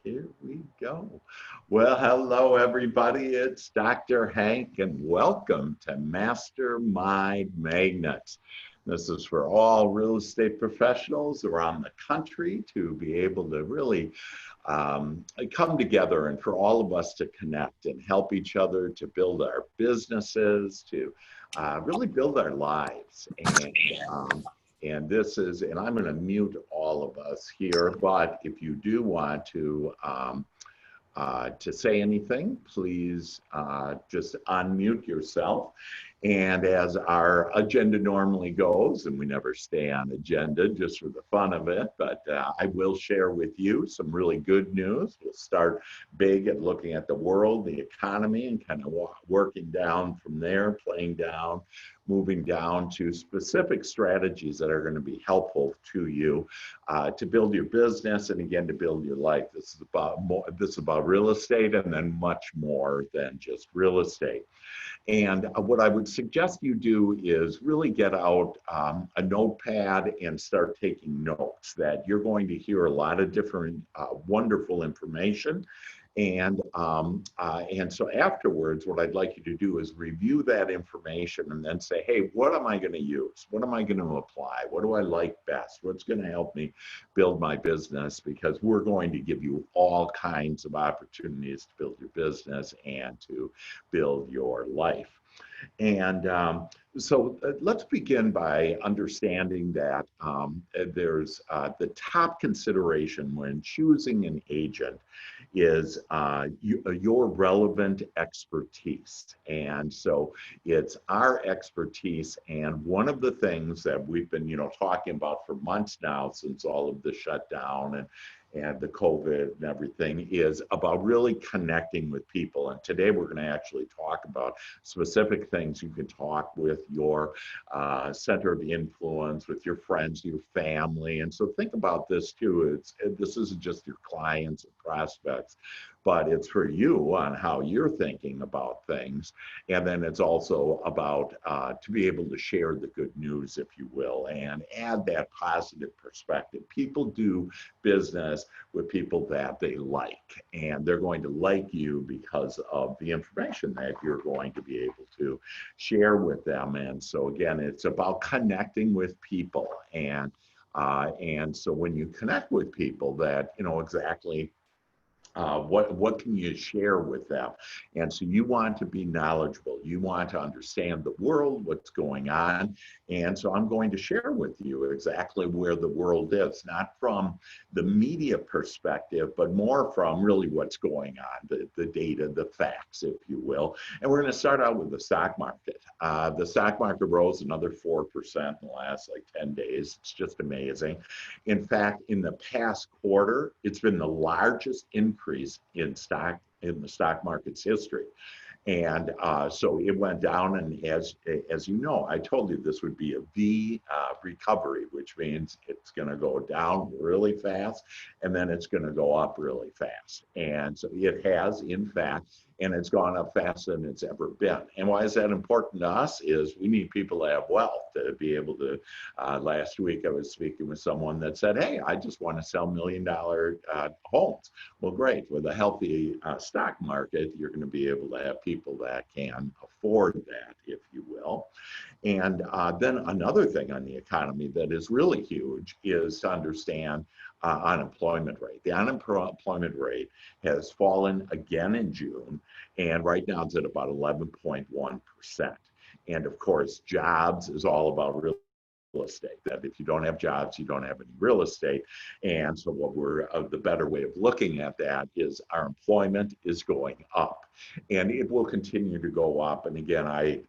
Here we go. Well, hello, everybody. It's Dr. Hank, and welcome to Mastermind Magnets. This is for all real estate professionals around the country to be able to really come together and for all of us to connect and help each other to build our businesses, to really build our lives. And this is, and I'm going to mute all of us here, but if you do want to say anything, please just unmute yourself. And as our agenda normally goes, and we never stay on agenda just for the fun of it, but I will share with you some really good news. We'll start big at looking at the world, the economy, and kind of working down from there, playing down, moving down to specific strategies that are going to be helpful to you to build your business and again to build your life. This is about more. This is about real estate and then much more than just real estate. And what I would suggest you do is really get out a notepad and start taking notes. That you're going to hear a lot of different wonderful information. And so afterwards, what I'd like you to do is review that information and then say, hey, what am I going to use? What am I going to apply? What do I like best? What's going to help me build my business? Because we're going to give you all kinds of opportunities to build your business and to build your life. And so let's begin by understanding that there's the top consideration when choosing an agent is your relevant expertise. And so it's our expertise. And one of the things that we've been, talking about for months now, since all of the shutdown and the COVID and everything, is about really connecting with people. And today we're going to actually talk about specific things you can talk with your center of influence, with your friends, your family. And so think about this too. This isn't just your clients and prospects, but it's for you on how you're thinking about things. And then it's also about to be able to share the good news, if you will, and add that positive perspective. People do business with people that they like, and they're going to like you because of the information that you're going to be able to share with them. And so again, it's about connecting with people. And so when you connect with people that exactly what can you share with them? And so you want to be knowledgeable. You want to understand the world, what's going on. And so I'm going to share with you exactly where the world is, not from the media perspective, but more from really what's going on, the data, the facts, if you will. And we're going to start out with the stock market. The stock market rose another 4% in the last 10 days. It's just amazing. In fact, in the past quarter, it's been the largest increase in the stock market's history. And so it went down, and as you know, I told you this would be a V recovery, which means it's going to go down really fast, and then it's going to go up really fast. And so it has, in fact, and it's gone up faster than it's ever been. And why is that important to us? Is we need people to have wealth to be able to. Last week, I was speaking with someone that said, hey, I just want to sell $1 million homes. Well, great. With a healthy stock market, you're going to be able to have people that can afford that, if you will. And then another thing on the economy that is really huge is to understand unemployment rate. The unemployment rate has fallen again in June, and right now it's at about 11.1%. And of course, jobs is all about real estate. That if you don't have jobs, you don't have any real estate. And so the better way of looking at that is our employment is going up, and it will continue to go up. And again, I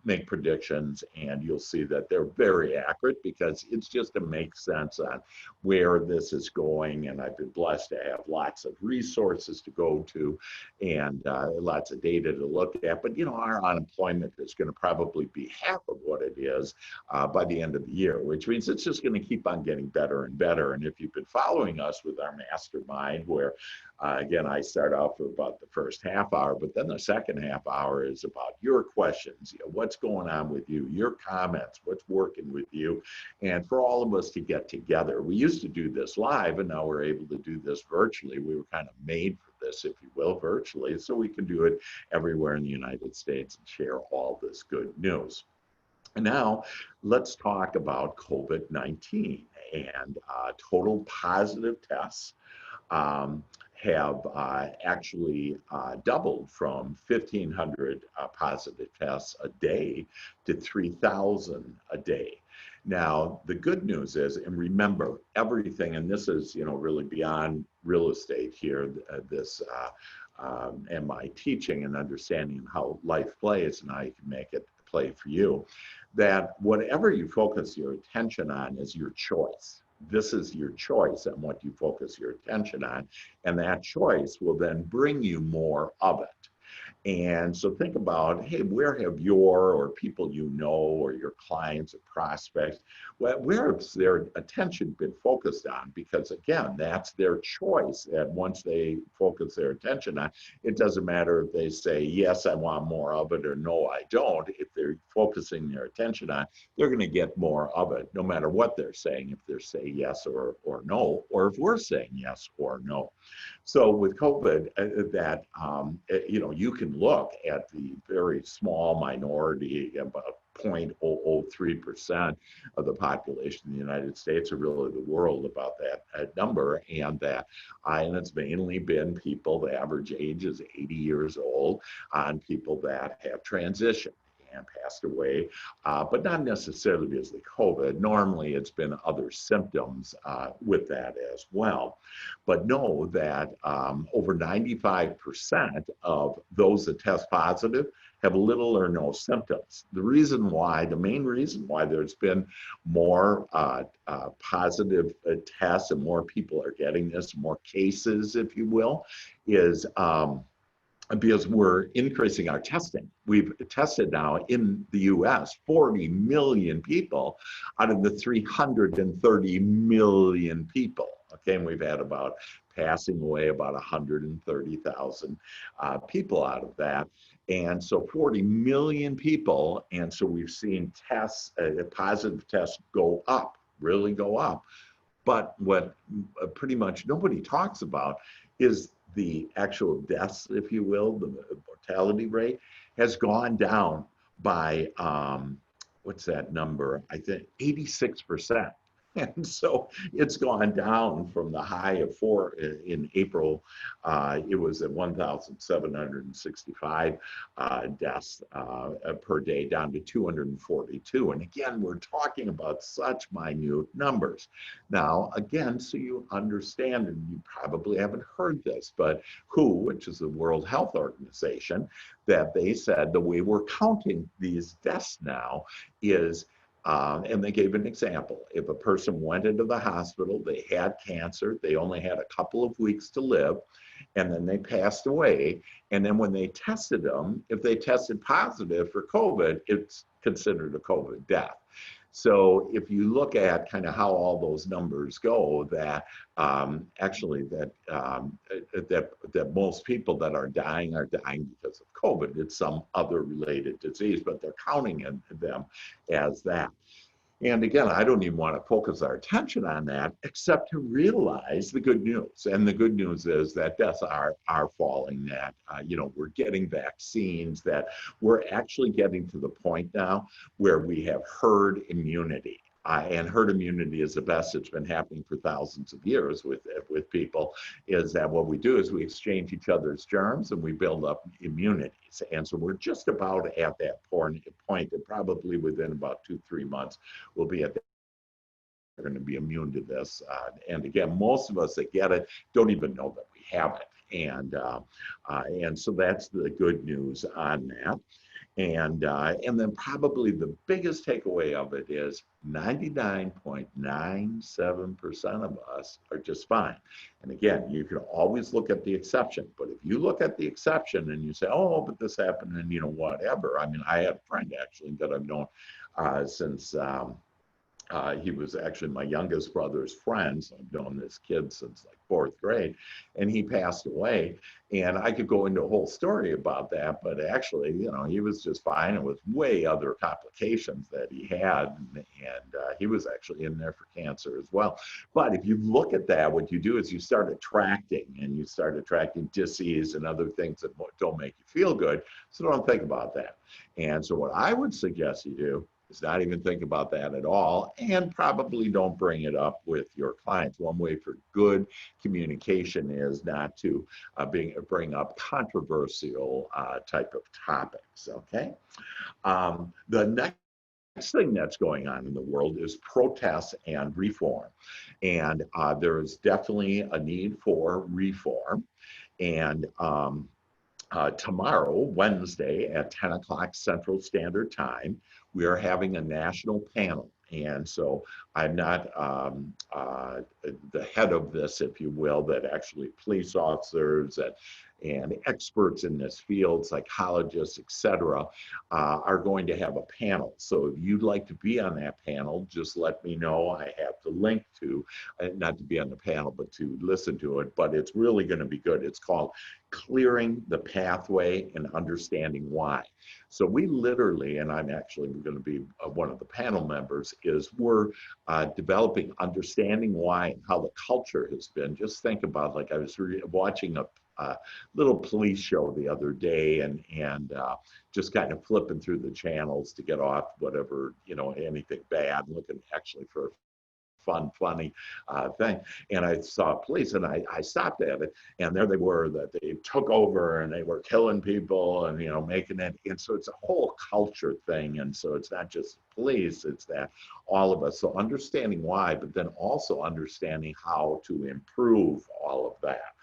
make predictions, and you'll see that they're very accurate because it's just to make sense on where this is going. And I've been blessed to have lots of resources to go to and lots of data to look at. But our unemployment is going to probably be half of what it is by the end of the year, which means it's just going to keep on getting better and better. And if you've been following us with our mastermind, where again, I start out for about the first half hour hour, but then the second half hour is about your questions, what's going on with you, your comments, what's working with you, and for all of us to get together. We used to do this live, and now we're able to do this virtually. We were kind of made for this, if you will, virtually, so we can do it everywhere in the United States and share all this good news. And now let's talk about COVID-19 and total positive tests have actually doubled from 1,500 positive tests a day to 3,000 a day. Now, the good news is, and remember everything, and this is, really beyond real estate here, and my teaching and understanding how life plays and how you can make it play for you, that whatever you focus your attention on is your choice. This is your choice on what you focus your attention on, and that choice will then bring you more of it. And so think about, hey, where have your or people you know or your clients or prospects, where has their attention been focused on? Because again, that's their choice. And once they focus their attention on, it doesn't matter if they say, yes, I want more of it, or no, I don't. If they're focusing their attention on, they're going to get more of it, no matter what they're saying, if they're saying yes or no, or if we're saying yes or no. So with COVID, you can look at the very small minority, about 0.003% of the population in the United States, or really the world, about that number, and it's mainly been people, the average age is 80 years old, on people that have transitioned and passed away, but not necessarily because of the COVID. Normally, it's been other symptoms with that as well. But know that over 95% of those that test positive have little or no symptoms. The main reason why there's been more positive tests and more people are getting this, more cases, if you will, is because we're increasing our testing. We've tested now in the US 40 million people out of the 330 million people. Okay, and we've had about passing away about 130,000 people out of that. And so 40 million people, and so we've seen tests, positive tests go up, really go up. But what pretty much nobody talks about is the actual deaths, if you will, the mortality rate has gone down by, what's that number? I think 86%. And so it's gone down from the high of 4 in April. It was at 1,765 deaths per day, down to 242. And again, we're talking about such minute numbers. Now, again, so you understand, and you probably haven't heard this, but WHO, which is the World Health Organization, that they said the way we're counting these deaths now is and they gave an example. If a person went into the hospital, they had cancer, they only had a couple of weeks to live, and then they passed away. And then when they tested them, if they tested positive for COVID, it's considered a COVID death. So if you look at kind of how all those numbers go, that that most people that are dying because of COVID. It's some other related disease, but they're counting them as that. And again, I don't even want to focus our attention on that, except to realize the good news. And the good news is that deaths are falling, that we're getting vaccines, that we're actually getting to the point now where we have herd immunity. And herd immunity is the best. It's been happening for thousands of years with people, is that what we do is we exchange each other's germs and we build up immunities. And so we're just about at that point, and probably within about 2-3 months, we'll be at that. We're going to be immune to this. And again, most of us that get it don't even know that we have it. And so that's the good news on that. And then probably the biggest takeaway of it is 99.97% of us are just fine. And again, you can always look at the exception, but if you look at the exception and you say, oh, but this happened and whatever. I mean, I had a friend actually that I've known since He was actually my youngest brother's friend. So I've known this kid since like fourth grade, and he passed away. And I could go into a whole story about that, but actually, he was just fine. It was way other complications that he had, and he was actually in there for cancer as well. But if you look at that, what you do is you start attracting, and you start attracting disease and other things that don't make you feel good. So don't think about that. And so what I would suggest you do is not even think about that at all, and probably don't bring it up with your clients. One way for good communication is not to bring up controversial type of topics, okay? The next thing that's going on in the world is protests and reform. And there is definitely a need for reform. And tomorrow, Wednesday, at 10 o'clock Central Standard Time, we are having a national panel. And so I'm not the head of this, if you will, that actually police officers and experts in this field, psychologists, et cetera, are going to have a panel. So if you'd like to be on that panel, just let me know. I have the link to, not to be on the panel, but to listen to it. But it's really going to be good. It's called Clearing the Pathway and Understanding Why. So we literally, and I'm actually going to be one of the panel members, is we're developing understanding why and how the culture has been. Just think about, like I was watching a little police show the other day, and just kind of flipping through the channels to get off whatever, anything bad, looking actually for funny thing. And I saw police, and I stopped at it, and there they were, that they took over and they were killing people and, making it. And so it's a whole culture thing. And so it's not just police, it's that all of us. So understanding why, but then also understanding how to improve all of that.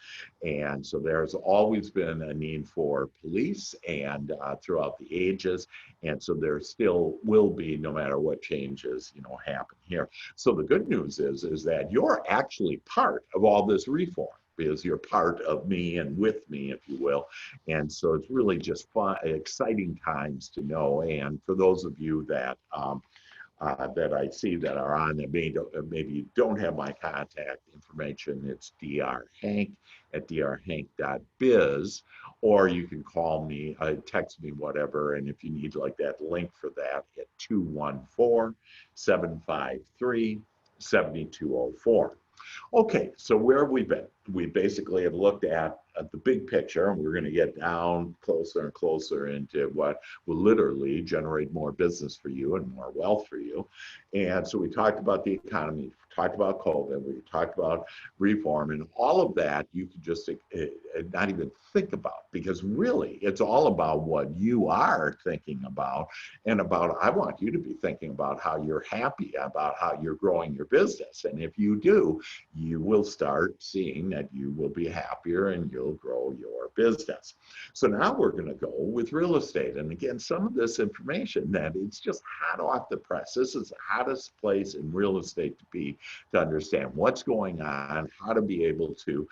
And so there's always been a need for police, and throughout the ages. And so there still will be, no matter what changes, happen here. So the good news is that you're actually part of all this reform, because you're part of me and with me, if you will. And so it's really just fun, exciting times to know. And for those of you that that I see that are on that maybe you don't have my contact information, it's drhank@drhank.biz, or you can call me, text me, whatever. And if you need like that link for that, at 214-753-7204. Okay, so where have we been? We basically have looked at the big picture, and we're going to get down closer and closer into what will literally generate more business for you and more wealth for you. And so we talked about the economy, talked about COVID, we talked about reform, and all of that you could just not even think about, because really it's all about what you are thinking about, and about, I want you to be thinking about how you're happy, about how you're growing your business. And if you do, you will start seeing that you will be happier and you'll grow your business. So now we're going to go with real estate. And again, some of this information that it's just hot off the press. This is the hottest place in real estate to be, to understand what's going on, how to be able to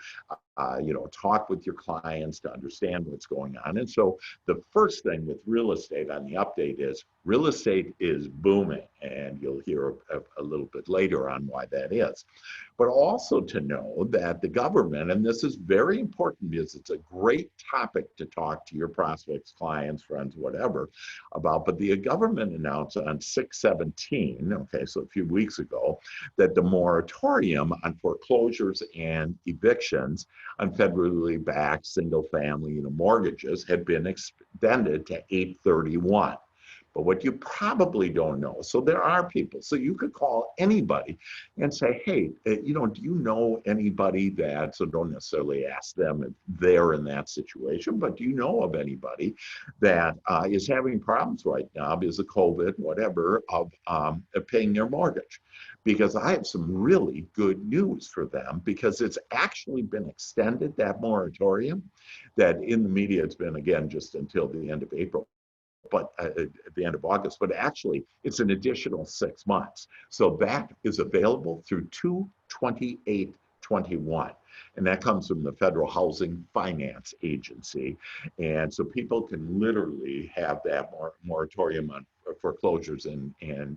talk with your clients to understand what's going on. And so the first thing with real estate on the update is real estate is booming, and you'll hear a little bit later on why that is. But also to know that the government, and this is very important because it's a great topic to talk to your prospects, clients, friends, whatever, about, but the government announced on 6/17, okay, so a few weeks ago, that the moratorium on foreclosures and evictions on federally backed single family mortgages had been extended to 8/31. But what you probably don't know, so there are people, so you could call anybody and say, hey, do you know anybody that, so don't necessarily ask them if they're in that situation, but do you know of anybody that is having problems right now because of COVID, whatever, of paying their mortgage? Because I have some really good news for them, because it's actually been extended, that moratorium, that in the media it's been, again, just until the end of April, but at the end of August, but actually it's an additional 6 months. So that is available through 2/28/21. And that comes from the Federal Housing Finance Agency. And so people can literally have that moratorium on foreclosures and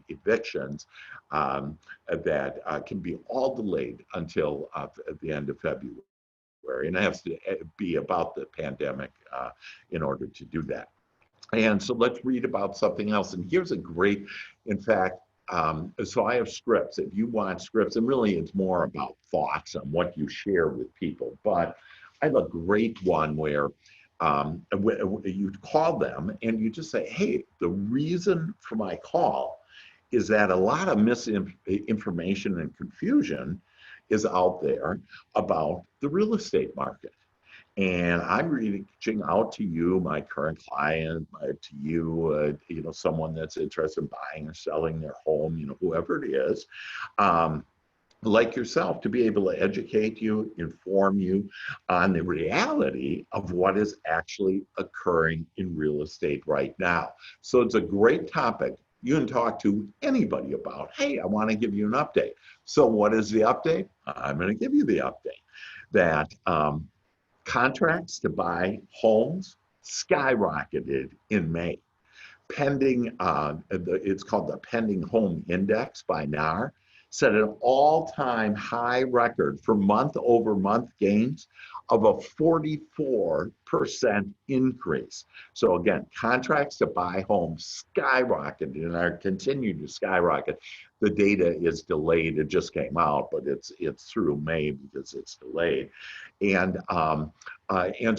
evictions that can be all delayed until the end of February. And it has to be about the pandemic in order to do that. And so let's read about something else. And here's a great, in fact, so I have scripts. If you want scripts, and really it's more about thoughts on what you share with people. But I have a great one where you call them and you just say, hey, the reason for my call is that a lot of misinformation and confusion is out there about the real estate market. And I'm reaching out to you, my current client, to you, someone that's interested in buying or selling their home, whoever it is, like yourself, to be able to educate you, inform you on the reality of what is actually occurring in real estate right now. So it's a great topic you can talk to anybody about. Hey, I want to give you an update. So what is the update? I'm going to give you the update that contracts to buy homes skyrocketed in May. Pending, it's called the Pending Home Index by NAR, set an all-time high record for month-over-month gains of a 44% increase. So again, contracts to buy homes skyrocketed and are continuing to skyrocket. The data is delayed. It just came out, but it's through May because it's delayed. And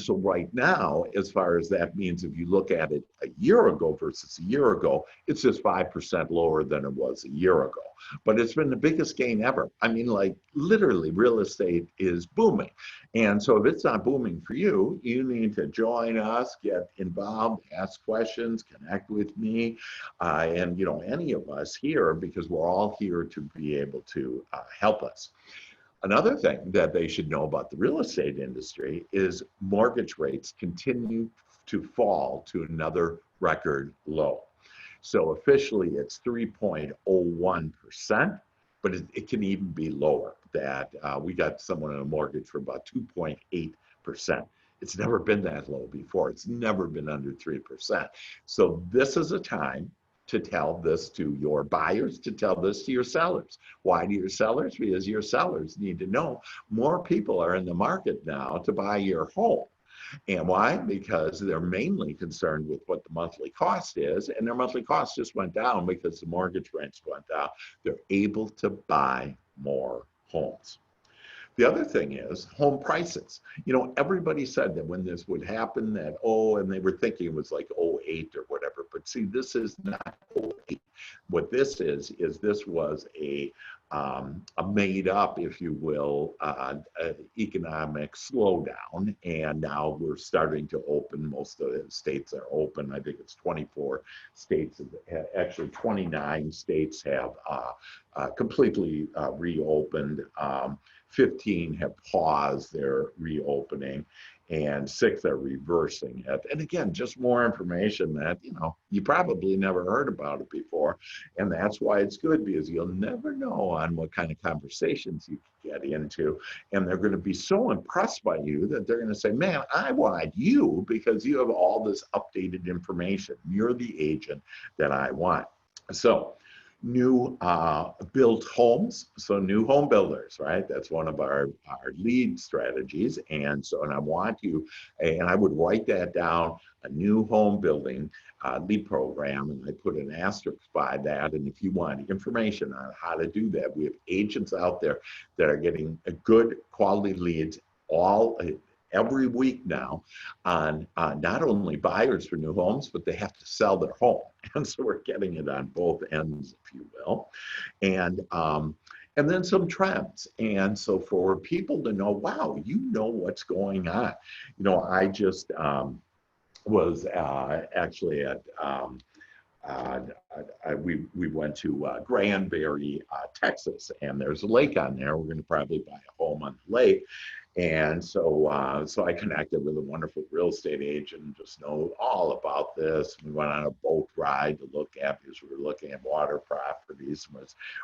so right now, as far as that means, if you look at it a year ago versus a year ago, it's just 5% lower than it was a year ago. But it's been the biggest gain ever. I mean, like literally real estate is booming. And so if it's not booming for you, you need to join us, get involved, ask questions, connect with me, and any of us here, because we're all here to be able to help us. Another thing that they should know about the real estate industry is mortgage rates continue to fall to another record low. So officially it's 3.01%, but it can even be lower. That we got someone on a mortgage for about 2.8%. It's never been that low before. It's never been under 3%. So this is a time to tell this to your buyers, to tell this to your sellers. Why to your sellers? Because your sellers need to know more people are in the market now to buy your home. And why? Because they're mainly concerned with what the monthly cost is, and their monthly cost just went down because the mortgage rates went down. They're able to buy more homes. The other thing is home prices. Everybody said that when this would happen that, and they were thinking it was like '08 or whatever, but see, this is not '08. What this is this was a made up, if you will, economic slowdown. And now we're starting to open. Most of the states are open. I think it's 24 states, actually 29 states have completely reopened. 15 have paused their reopening, and 6 are reversing it. And again, just more information that, you probably never heard about it before. And that's why it's good, because you'll never know on what kind of conversations you can get into. And they're going to be so impressed by you that they're going to say, man, I want you because you have all this updated information. You're the agent that I want. So new built homes, so new home builders, right? That's one of our lead strategies. And I want you, and I would write that down, a new home building lead program, and I put an asterisk by that. And if you want information on how to do that, we have agents out there that are getting a good quality leads every week now on not only buyers for new homes, but they have to sell their home. And so we're getting it on both ends, if you will. And then some trends. And so for people to know, wow, what's going on. I just was actually at, we went to Granbury, Texas, and there's a lake on there. We're going to probably buy a home on the lake. And so I connected with a wonderful real estate agent and just know all about this. We went on a boat ride to look at, because we were looking at water properties,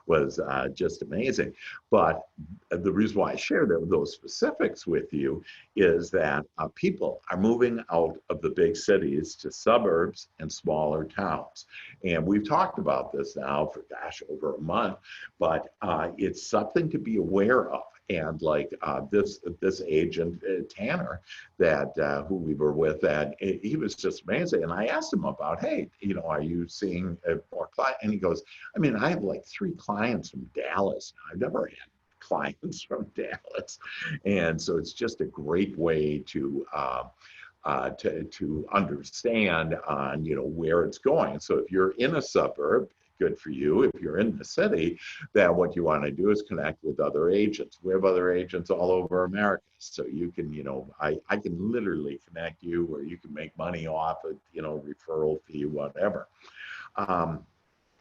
was just amazing. But the reason why I share those specifics with you is that people are moving out of the big cities to suburbs and smaller towns. And we've talked about this now for, gosh, over a month, but it's something to be aware of. And like this agent, Tanner, that who we were with, and he was just amazing. And I asked him about, hey, are you seeing more clients? And he goes, I mean, I have like 3 clients from Dallas. I've never had clients from Dallas. And so it's just a great way to understand on where it's going. So if you're in a suburb, good for you. If you're in the city, then what you want to do is connect with other agents. We have other agents all over America, so you can, I can literally connect you, or you can make money off it, referral fee, whatever.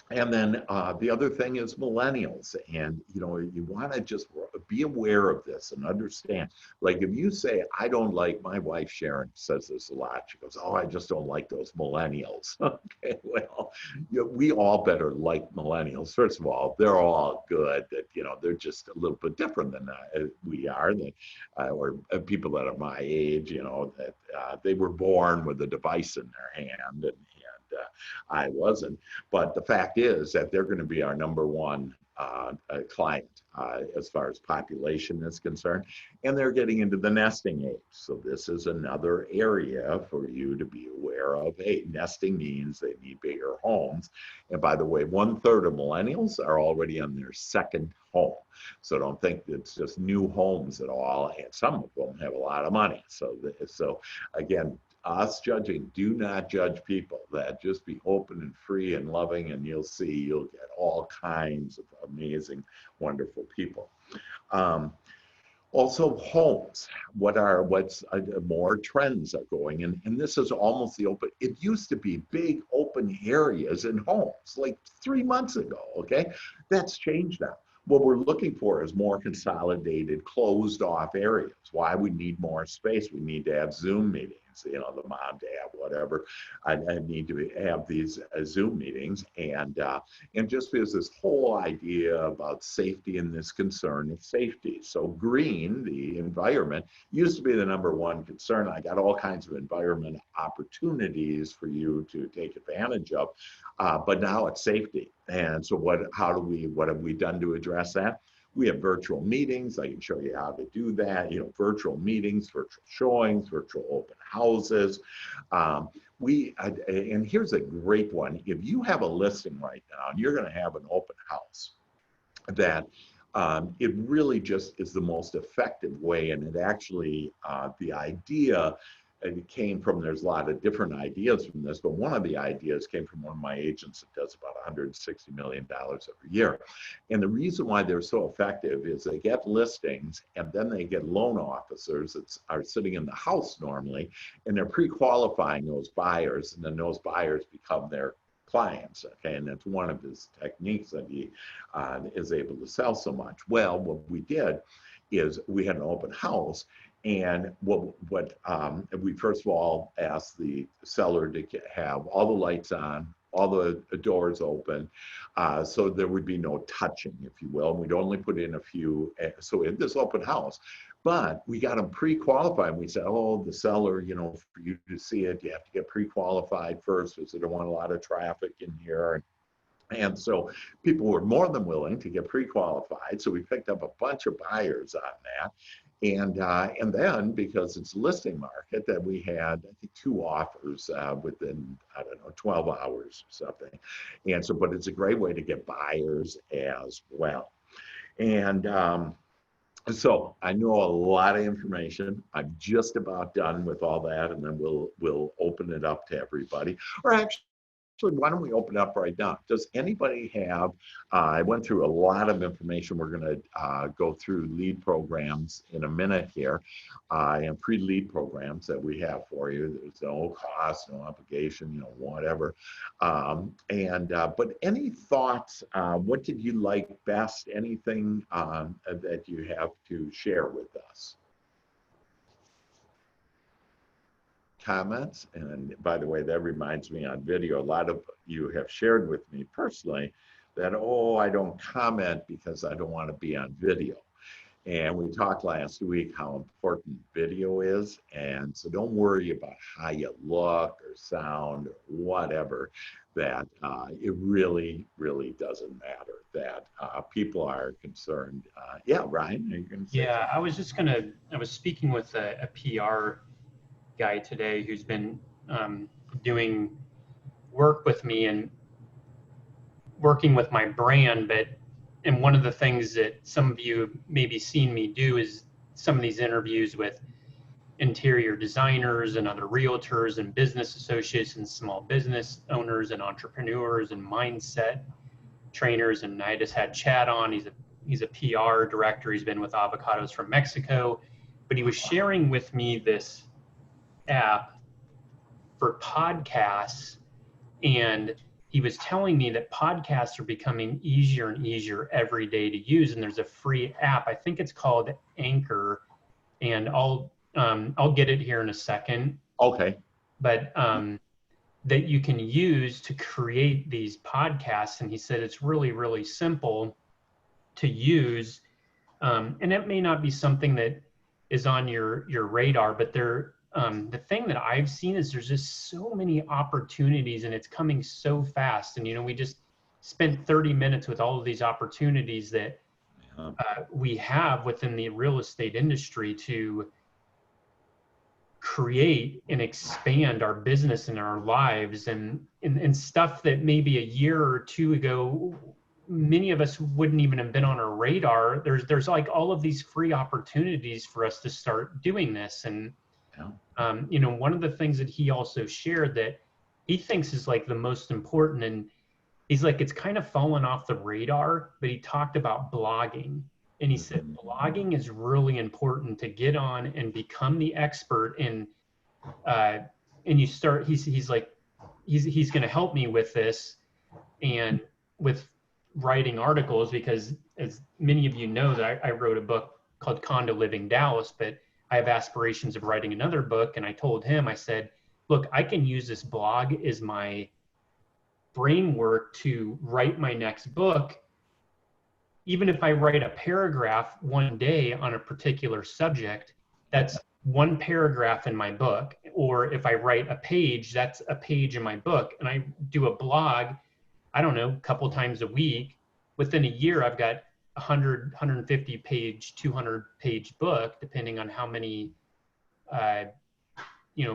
And then the other thing is millennials. And, you want to just be aware of this and understand. Like if you say, I don't like, my wife Sharon says this a lot. She goes, oh, I just don't like those millennials. Okay, well, we all better like millennials. First of all, they're all good. That, they're just a little bit different than we are, or people that are my age, that they were born with a device in their hand, and I wasn't. But the fact is that they're going to be our #1 client as far as population is concerned, and they're getting into the nesting age. So this is another area for you to be aware of. Hey, nesting means they need bigger homes. And by the way, 1/3 of millennials are already on their 2nd home. So don't think it's just new homes at all. And some of them have a lot of money. So again, us judging, do not judge people. That just be open and free and loving, and you'll get all kinds of amazing, wonderful people. Also, homes. What's more trends are going, and this is almost the open. It used to be big open areas in homes like 3 months ago. Okay, that's changed now. What we're looking for is more consolidated, closed off areas. Why? We need more space. We need to have Zoom meetings. The mom, dad, whatever. I need to have these Zoom meetings, and just because this whole idea about safety and this concern of safety. So green, the environment, used to be the #1 concern. I got all kinds of environment opportunities for you to take advantage of, but now it's safety. And so what have we done to address that? We have virtual meetings. I can show you how to do that. Virtual meetings, virtual showings, virtual open houses. And here's a great one. If you have a listing right now and you're going to have an open house, that it really just is the most effective way. And it actually, the idea, it came from, there's a lot of different ideas from this, but one of the ideas came from one of my agents that does about $160 million every year. And the reason why they're so effective is they get listings, and then they get loan officers that are sitting in the house normally, and they're pre-qualifying those buyers, and then those buyers become their clients. Okay, and that's one of his techniques that he is able to sell so much. Well, what we did is we had an open house, and we first of all asked the seller to have all the lights on, all the doors open, so there would be no touching, if you will. And we'd only put in a few, so in this open house. But we got them pre-qualified. We said, oh, the seller, for you to see it, you have to get pre-qualified first, because they don't want a lot of traffic in here. And so people were more than willing to get pre-qualified. So we picked up a bunch of buyers on that. And then, because it's a listing market, that we had, I think, 2 offers within, 12 hours or something. And so, but it's a great way to get buyers as well. And so I know a lot of information. I'm just about done with all that, and then we'll open it up to everybody. Or actually, why don't we open up right now? Does anybody have, I went through a lot of information. We're going to go through lead programs in a minute here, and pre-lead programs that we have for you. There's no cost, no obligation, whatever. But any thoughts? What did you like best? Anything that you have to share with us? comments. And by the way, that reminds me, on video, a lot of you have shared with me personally that, oh, I don't comment because I don't want to be on video. And we talked last week how important video is. And so don't worry about how you look or sound or whatever, that it really, really doesn't matter, that people are concerned. Yeah, Ryan, are you going to say Yeah, I was speaking with a PR guy today who's been doing work with me and working with my brand, and one of the things that some of you maybe seen me do is some of these interviews with interior designers and other realtors and business associates and small business owners and entrepreneurs and mindset trainers. And I just had Chad on. He's a PR director. He's been with Avocados from Mexico, but he was sharing with me this app for podcasts, and he was telling me that podcasts are becoming easier and easier every day to use. And there's a free app. I think it's called Anchor, and I'll get it here in a second. Okay. But that you can use to create these podcasts. And he said it's really, really simple to use. And it may not be something that is on your radar, but the thing that I've seen is there's just so many opportunities, and it's coming so fast. And, we just spent 30 minutes with all of these opportunities that we have within the real estate industry to create and expand our business and our lives, and stuff that maybe a year or two ago many of us wouldn't even have been on our radar. There's like all of these free opportunities for us to start doing this. And one of the things that he also shared that he thinks is like the most important, and he's like, it's kind of fallen off the radar, but he talked about blogging. And he said, blogging is really important to get on and become the expert in, and you start, he's like, he's going to help me with this and with writing articles, because as many of you know, that I wrote a book called Condo Living Dallas, but I have aspirations of writing another book. And I told him, I said, look, I can use this blog as my framework to write my next book. Even if I write a paragraph one day on a particular subject, that's one paragraph in my book. Or if I write a page, that's a page in my book. And I do a blog, I don't know, a couple times a week. Within a year, I've got 100, 150 page, 200 page book, depending on how many,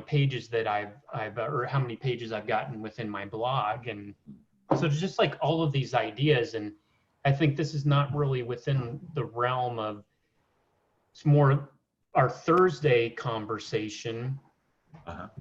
pages that I've or how many pages I've gotten within my blog. And so it's just like all of these ideas. And I think this is not really within the realm of, it's more our Thursday conversation,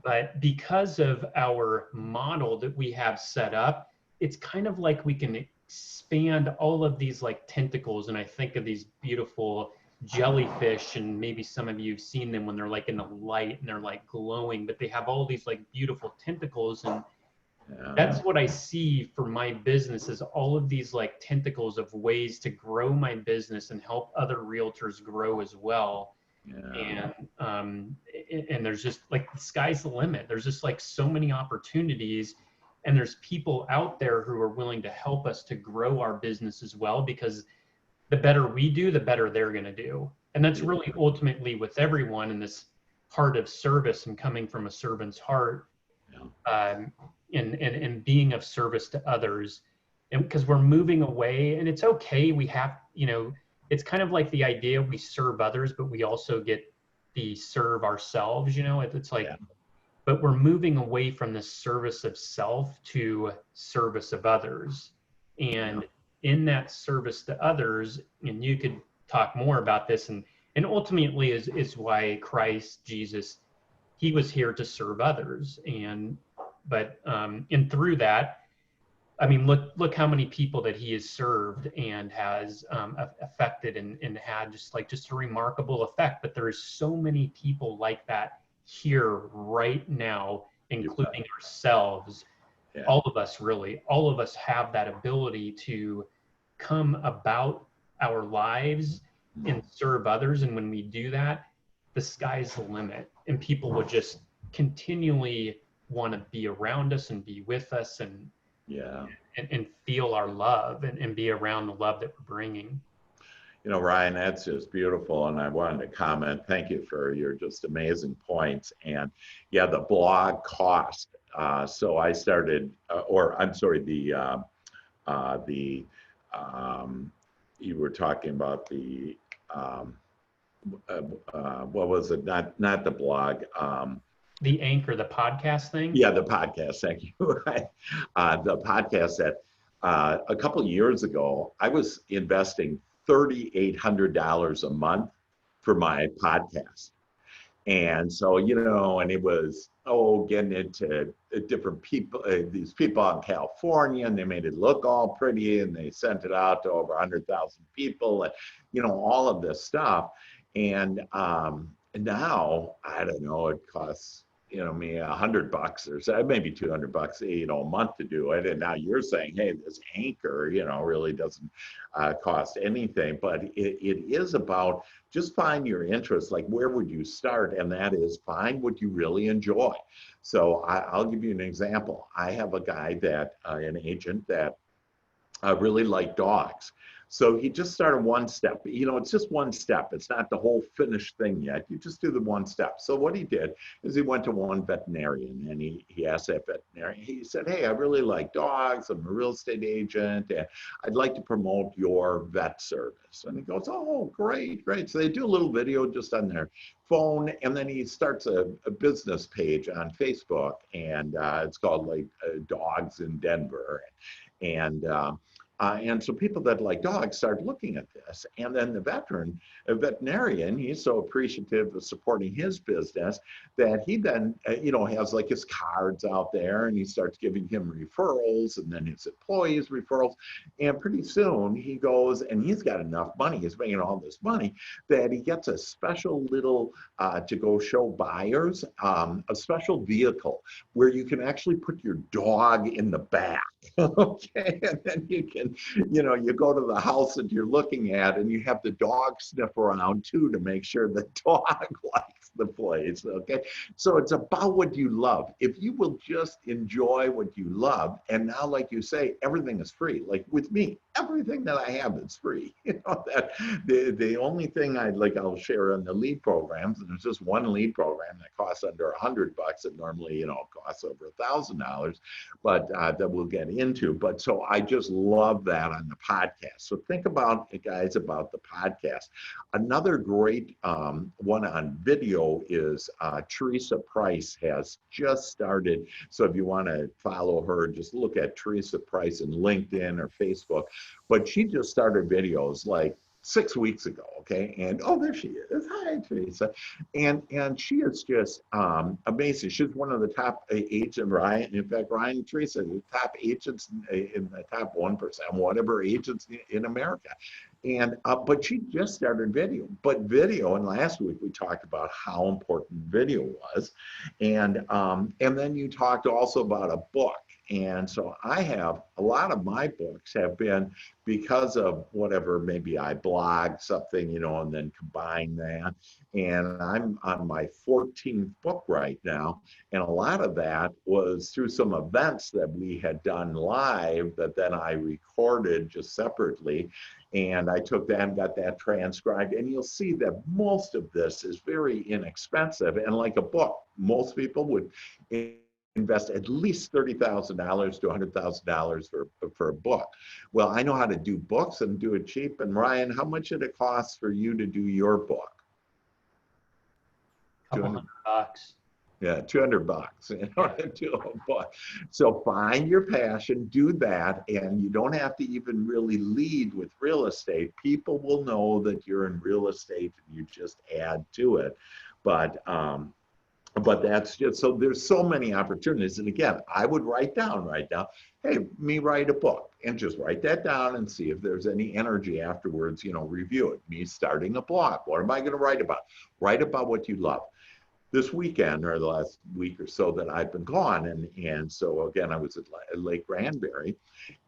but because of our model that we have set up, it's kind of like we can expand all of these like tentacles. And I think of these beautiful jellyfish, and maybe some of you have seen them when they're like in the light and they're like glowing, but they have all these like beautiful tentacles. And that's what I see for my business, is all of these like tentacles of ways to grow my business and help other realtors grow as well. And there's just like, the sky's the limit. There's just like so many opportunities, and there's people out there who are willing to help us to grow our business as well, because the better we do, the better they're going to do. And that's really ultimately with everyone in this heart of service and coming from a servant's heart, and being of service to others. And because we're moving away, and it's okay. We have, it's kind of like the idea we serve others, but we also get the serve ourselves, it's like, but we're moving away from the service of self to service of others. And in that service to others, and you could talk more about this, and ultimately is why Christ Jesus, he was here to serve others. And through that, I mean, look how many people that he has served and has affected and had just a remarkable effect. But there is so many people like that here right now, including ourselves. All of us, really, all of us have that ability to come about our lives and serve others. And when we do that, the sky's the limit, and people will just continually want to be around us and be with us Yeah. and feel our love and be around the love that we're bringing. You know, Ryan, that's just beautiful. And I wanted to comment, thank you for your just amazing points. And yeah, the blog cost. So I started, or I'm sorry, the you were talking about the, um, what was it? Not the blog. The Anchor, the podcast thing? Yeah, the podcast. Thank you. The podcast that a couple of years ago, I was investing $3,800 a month for my podcast. And so, you know, and it was, getting into different people, these people out in California, and they made it look all pretty, and they sent it out to over 100,000 people, and, you know, all of this stuff. And now, I don't know, it costs, you know, me $100 or so, maybe $200, you know, a month to do it. And now you're saying, hey, this Anchor, you know, really doesn't cost anything, but it is about just find your interest. Like, where would you start? And that is find what you really enjoy. So I'll give you an example. I have a guy that, an agent that really liked dogs. So he just started one step. You know, it's just one step. It's not the whole finished thing yet. You just do the one step. So what he did is he went to one veterinarian, and he asked that veterinarian, he said, hey, I really like dogs. I'm a real estate agent, and I'd like to promote your vet service. And he goes, oh, great, great. So they do a little video just on their phone, and then he starts a business page on Facebook, and it's called like Dogs in Denver. And so people that like dogs started looking at this. And then the veterinarian, he's so appreciative of supporting his business that he then, has like his cards out there, and he starts giving him referrals, and then his employees referrals. And pretty soon he goes, and he's got enough money, he's making all this money, that he gets a special little, to go show buyers, a special vehicle where you can actually put your dog in the back. Okay, and then you can, you go to the house that you're looking at, and you have the dog sniff around too to make sure the dog likes the place. Okay, so it's about what you love. If you will just enjoy what you love, and now, like you say, everything is free. Like with me, everything that I have is free. That the only thing I'll share on the lead programs, and there's just one lead program that costs under $100. It normally, costs over $1,000, but that we'll get into. But so I just love that on the podcast. So think about it, guys, about the podcast. Another great one on video is Teresa Price has just started. So if you want to follow her, just look at Teresa Price in LinkedIn or Facebook. But she just started videos like 6 weeks ago, okay? And there she is. Hi, Teresa. And she is just amazing. She's one of the top agents, Ryan. In fact, Ryan and Teresa, the top agents in the top 1%, whatever agents in America. And but she just started video. And last week we talked about how important video was, and then you talked also about a book. And so I have a lot of my books have been because of whatever, maybe I blog something, and then combine that. And I'm on my 14th book right now. And a lot of that was through some events that we had done live that then I recorded just separately. And I took that and got that transcribed. And you'll see that most of this is very inexpensive. And like a book, most people would invest at least $30,000 to $100,000 for a book. Well, I know how to do books and do it cheap. And Ryan, how much did it cost for you to do your book? $200. Yeah, $200 in order to do a book. So find your passion, do that, and you don't have to even really lead with real estate. People will know that you're in real estate, and you just add to it. But that's just, so there's so many opportunities. And again, I would write down right now, hey, me write a book, and just write that down and see if there's any energy afterwards, review it. Me starting a blog, what am I going to write about? Write about what you love. this weekend or the last week or so that I've been gone. And so again, I was at Lake Granbury,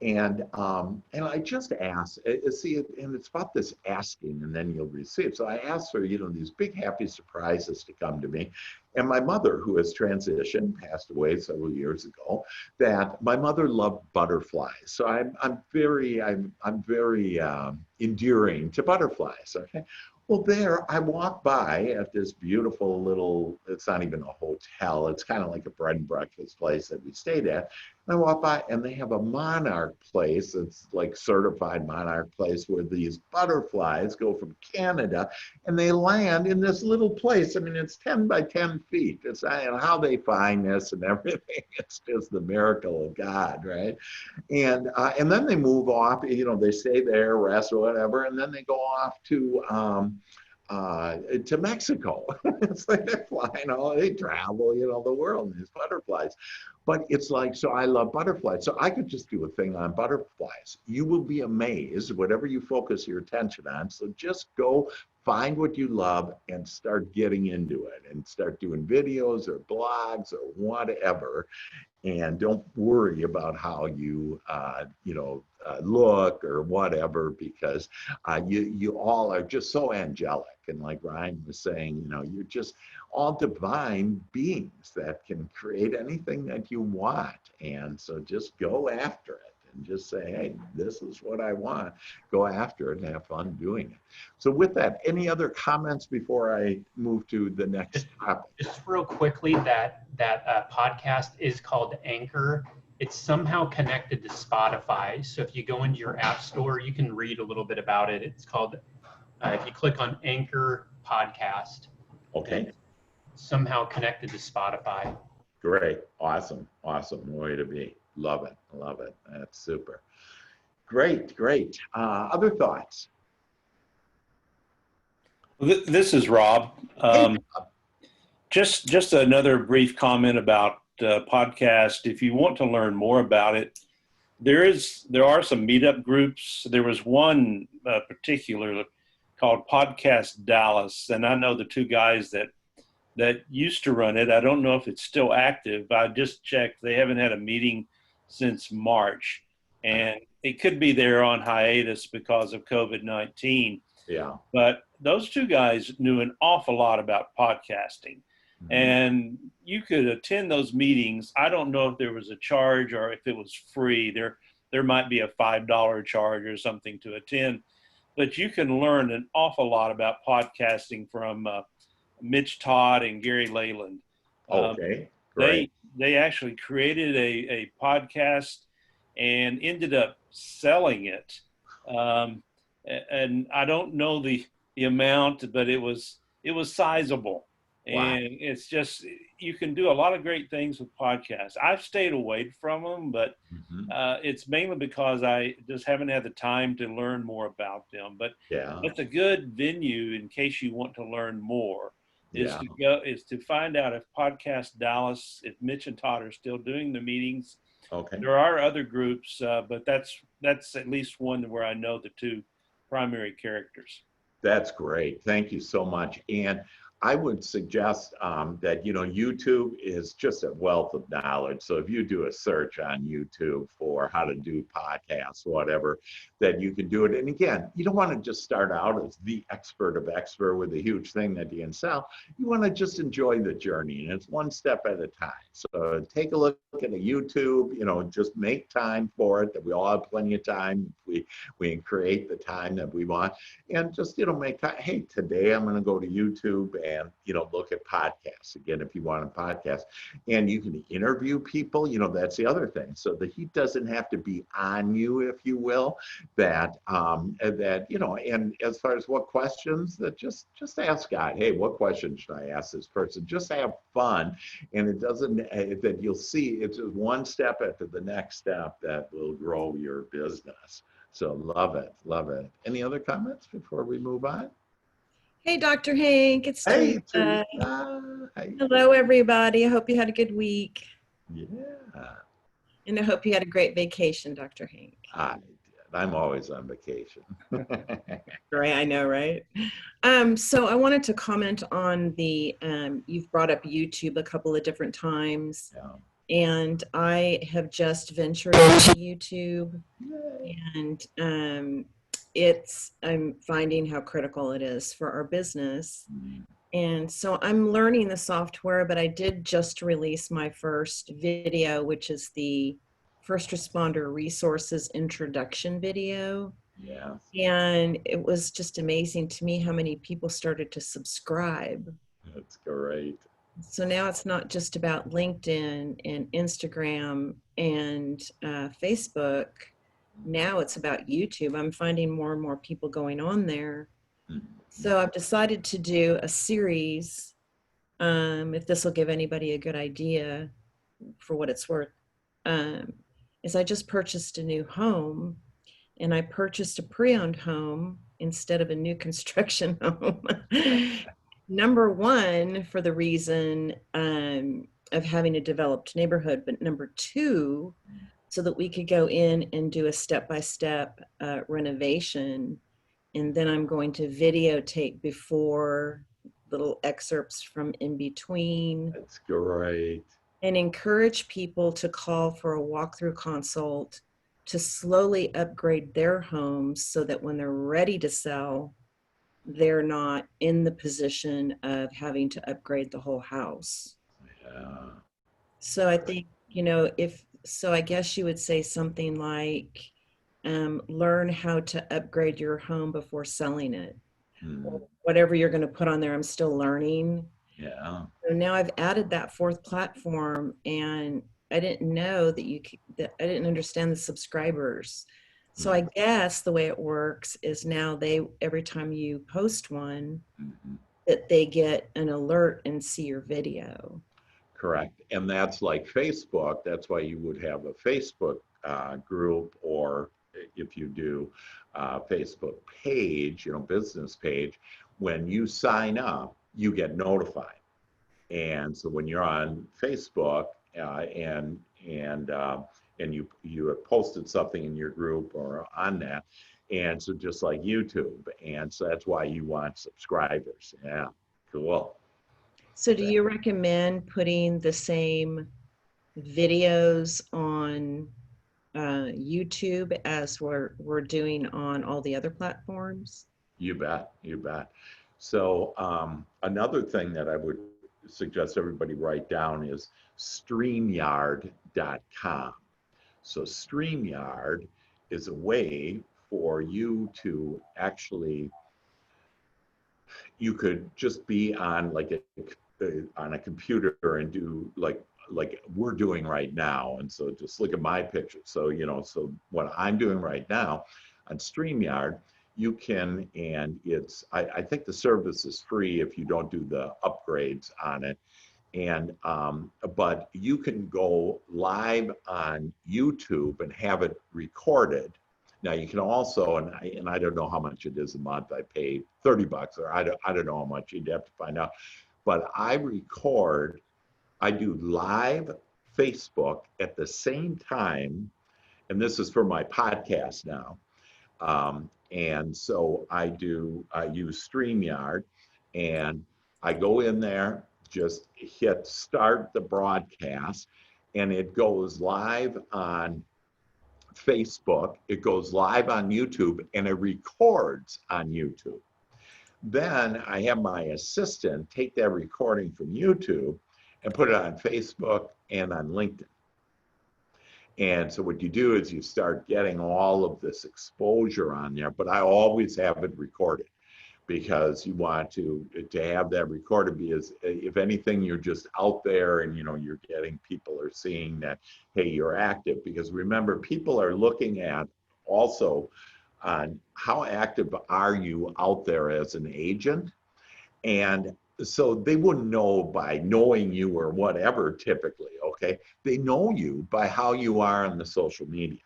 and I just asked, see, and it's about this asking and then you'll receive. So I asked for, these big happy surprises to come to me. And my mother, who has transitioned, passed away several years ago, that my mother loved butterflies. So I'm very endearing to butterflies. Okay. Well, there I walk by at this beautiful little, it's not even a hotel, it's kind of like a bread and breakfast place that we stayed at. And I walk by and they have a monarch place. It's like certified monarch place where these butterflies go from Canada and they land in this little place. I mean, it's 10 by 10 feet. It's and how they find this and everything. It's just the miracle of God, right? And then they move off, they stay there, rest or whatever, and then they go off to Mexico. It's like they're flying they travel, the world, these butterflies. But it's like, so I love butterflies. So I could just do a thing on butterflies. You will be amazed, whatever you focus your attention on. So just go find what you love and start getting into it and start doing videos or blogs or whatever. And don't worry about how you, look or whatever, because you all are just so angelic. And like Ryan was saying, you're just all divine beings that can create anything that you want. And so just go after it and just say, hey, this is what I want. Go after it and have fun doing it. So with that, any other comments before I move to the next topic? Just real quickly, that podcast is called Anchor. It's somehow connected to Spotify. So if you go into your app store, you can read a little bit about it. It's called, if you click on Anchor Podcast, okay, somehow connected to Spotify. Great. Awesome way to be. Love it. That's super. Great. Other thoughts? This is Rob. Just another brief comment about podcast. If you want to learn more about it, there are some meetup groups. There was one particular called Podcast Dallas, and I know the two guys that used to run it. I don't know if it's still active. I just checked. They haven't had a meeting since March, and it could be they're on hiatus because of COVID-19. Yeah. But those two guys knew an awful lot about podcasting. Mm-hmm. And you could attend those meetings. I don't know if there was a charge or if it was free. There might be a $5 charge or something to attend. But you can learn an awful lot about podcasting from Mitch Todd and Gary Leyland. Okay, great. They actually created a podcast and ended up selling it. And I don't know the amount, but it was sizable. Wow. And it's just, you can do a lot of great things with podcasts. I've stayed away from them, but it's mainly because I just haven't had the time to learn more about them. But yeah, it's a good venue in case you want to learn more. Is to find out if Podcast Dallas, if Mitch and Todd are still doing the meetings. Okay. There are other groups, but that's at least one where I know the two primary characters. That's great. Thank you so much. And I would suggest that, YouTube is just a wealth of knowledge. So if you do a search on YouTube for how to do podcasts, whatever, that you can do it. And again, you don't want to just start out as the expert of expert with a huge thing that you can sell. You want to just enjoy the journey, and it's one step at a time. So take a look at a YouTube, just make time for it, that we all have plenty of time. We can create the time that we want, and just, make time. Hey, today I'm going to go to YouTube and, look at podcasts again, if you want a podcast, and you can interview people, that's the other thing. So the heat doesn't have to be on you, if you will, that, and as far as what questions, that just ask God, hey, what question should I ask this person? Just have fun. And it doesn't, that you'll see it's just one step after the next step that will grow your business. So love it. Any other comments before we move on? Hey, Dr. Hank, it's Teresa. Hey. Hello, everybody. I hope you had a good week. Yeah. And I hope you had a great vacation, Dr. Hank. I did. I'm always on vacation. Right, I know, right? So I wanted to comment on the, you've brought up YouTube a couple of different times, Yeah. and I have just ventured into YouTube, Yay. and I'm finding how critical it is for our business. And so I'm learning the software, but I did just release my first video, which is the First Responder Resources Introduction video. Yeah. And it was just amazing to me how many people started to subscribe. That's great. So now it's not just about LinkedIn and Instagram and Facebook. Now it's about YouTube. I'm finding more and more people going on there. So I've decided to do a series, if this will give anybody a good idea for what it's worth, is I just purchased a new home, and I purchased a pre-owned home instead of a new construction home. Number one, for the reason of having a developed neighborhood, but number two, so that we could go in and do a step-by-step renovation. And then I'm going to videotape before, little excerpts from in between, That's great. and encourage people to call for a walkthrough consult to slowly upgrade their homes so that when they're ready to sell, they're not in the position of having to upgrade the whole house. Yeah. So I think, I guess you would say something like, learn how to upgrade your home before selling it. Or whatever you're going to put on there, I'm still learning. Yeah. So now I've added that fourth platform, and I didn't know that I didn't understand the subscribers. So I guess the way it works is now every time you post one, that they get an alert and see your video. Correct. And that's like Facebook. That's why you would have a Facebook group, or if you do Facebook page, business page, when you sign up, you get notified. And so when you're on Facebook and you have posted something in your group or on that, and so just like YouTube, and so that's why you want subscribers. Yeah, cool. So do you recommend putting the same videos on YouTube as we're doing on all the other platforms? You bet, you bet. So another thing that I would suggest everybody write down is StreamYard.com. So StreamYard is a way for you to actually, you could just be on on a computer and do like we're doing right now. And so just look at my picture. So, so what I'm doing right now on StreamYard, you can, and I think the service is free if you don't do the upgrades on it. And, but you can go live on YouTube and have it recorded. Now you can also, and I don't know how much it is a month. I pay $30, or I don't know how much. You'd have to find out. But I do live Facebook at the same time, and this is for my podcast now. And so I use StreamYard, and I go in there, just hit start the broadcast, and it goes live on Facebook, it goes live on YouTube, and it records on YouTube. Then I have my assistant take that recording from YouTube and put it on Facebook and on LinkedIn. And so what you do is you start getting all of this exposure on there, but I always have it recorded, because you want to have that recorded, because if anything, you're just out there and you're getting, people are seeing that, hey, you're active. Because remember, people are looking at also on how active are you out there as an agent. And so they wouldn't know by knowing you or whatever, typically, okay? They know you by how you are on the social media.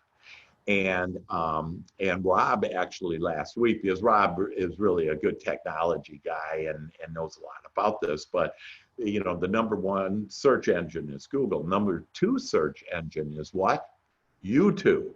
And Rob actually last week, because Rob is really a good technology guy and knows a lot about this, but the number one search engine is Google. Number two search engine is what? YouTube.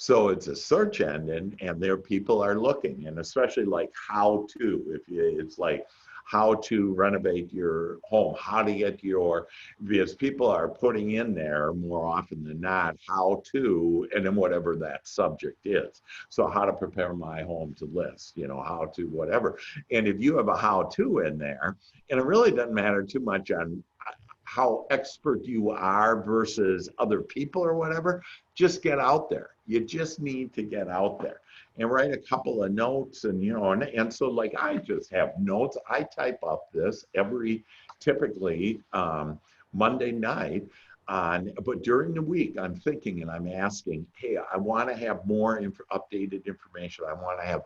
So it's a search engine, and there people are looking, and especially like how to, it's like how to renovate your home, how to get your, because people are putting in there more often than not, how to, and then whatever that subject is. So how to prepare my home to list, how to whatever. And if you have a how to in there, and it really doesn't matter too much on how expert you are versus other people or whatever, just get out there. You just need to get out there and write a couple of notes, and so like I just have notes. I type up this typically Monday night but during the week I'm thinking and I'm asking, hey, I want to have more updated information. I want to have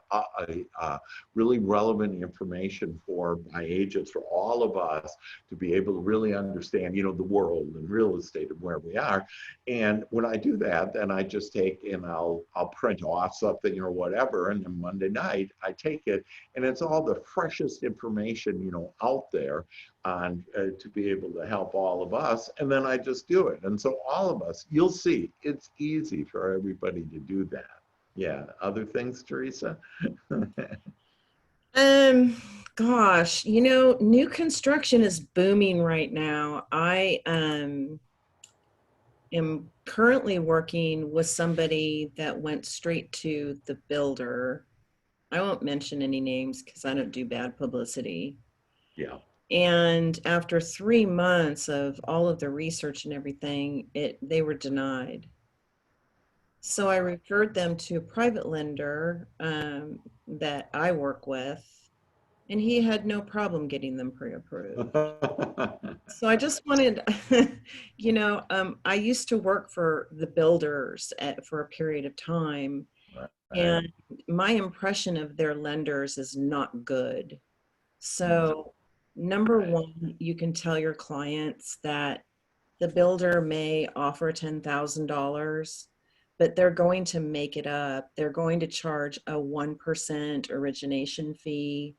really relevant information for my agents, for all of us, to be able to really understand, the world and real estate and where we are. And when I do that, then I just take and I'll print off something or whatever. And then Monday night I take it, and it's all the freshest information, out there to be able to help all of us. And then I just do it. And so all of us, you'll see, it's easy for everybody to do that. Yeah. Other things, Teresa? Gosh, new construction is booming right now. I am currently working with somebody that went straight to the builder. I won't mention any names because I don't do bad publicity. Yeah. And after 3 months of all of the research and everything, they were denied. So I referred them to a private lender that I work with, and he had no problem getting them pre-approved. So I just wanted, I used to work for the builders for a period of time, and my impression of their lenders is not good. So number one, you can tell your clients that the builder may offer $10,000, but they're going to make it up. They're going to charge a 1% origination fee.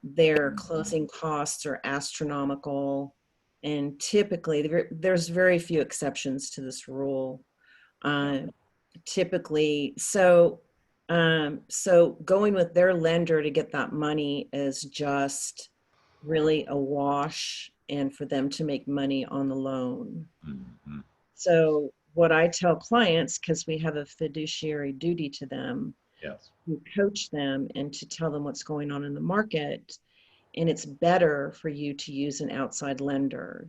Their closing costs are astronomical. And typically, there's very few exceptions to this rule. Typically, so going with their lender to get that money is just really a wash, and for them to make money on the loan. Mm-hmm. So what I tell clients, because we have a fiduciary duty to them, yes, to coach them and to tell them what's going on in the market, and it's better for you to use an outside lender.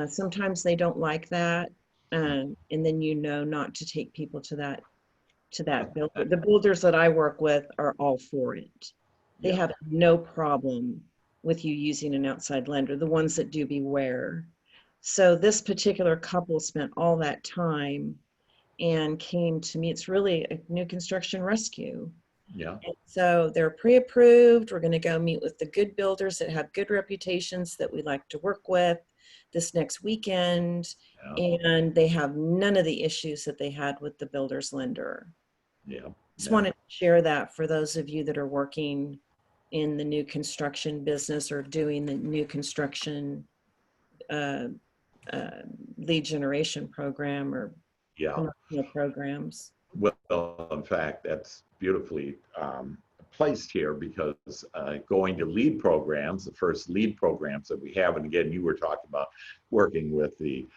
Sometimes they don't like that, and then not to take people to that builder. The builders that I work with are all for it. They have no problem with you using an outside lender, the ones that do, beware. So this particular couple spent all that time and came to me. It's really a new construction rescue. Yeah. And so they're pre-approved. We're going to go meet with the good builders that have good reputations that we like to work with this next weekend. Yeah. And they have none of the issues that they had with the builder's lender. Yeah. Just wanted to share that for those of you that are working in the new construction business or doing the new construction lead generation program or programs. Well, in fact, that's beautifully placed here, because going to lead programs, the first lead programs that we have, and again, you were talking about working with the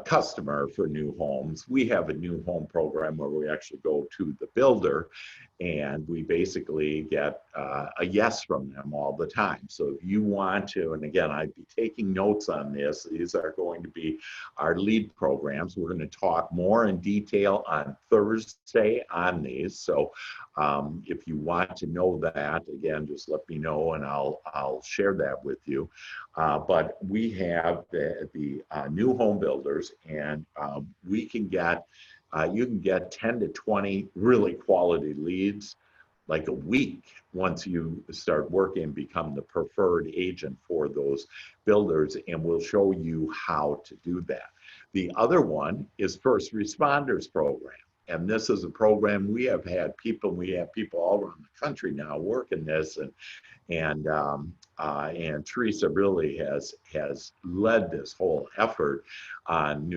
customer for new homes. We have a new home program where we actually go to the builder and we basically get a yes from them all the time. So if you want to, and again, I'd be taking notes on this, these are going to be our lead programs. We're going to talk more in detail on Thursday on these. So if you want to know that, again, just let me know and I'll share that with you. But we have the new home builders, and we can get, you can get 10 to 20 really quality leads like a week once you start working and become the preferred agent for those builders, and we'll show you how to do that. The other one is First Responders Program. And this is a program we have people all around the country now working this, and And Teresa really has led this whole effort on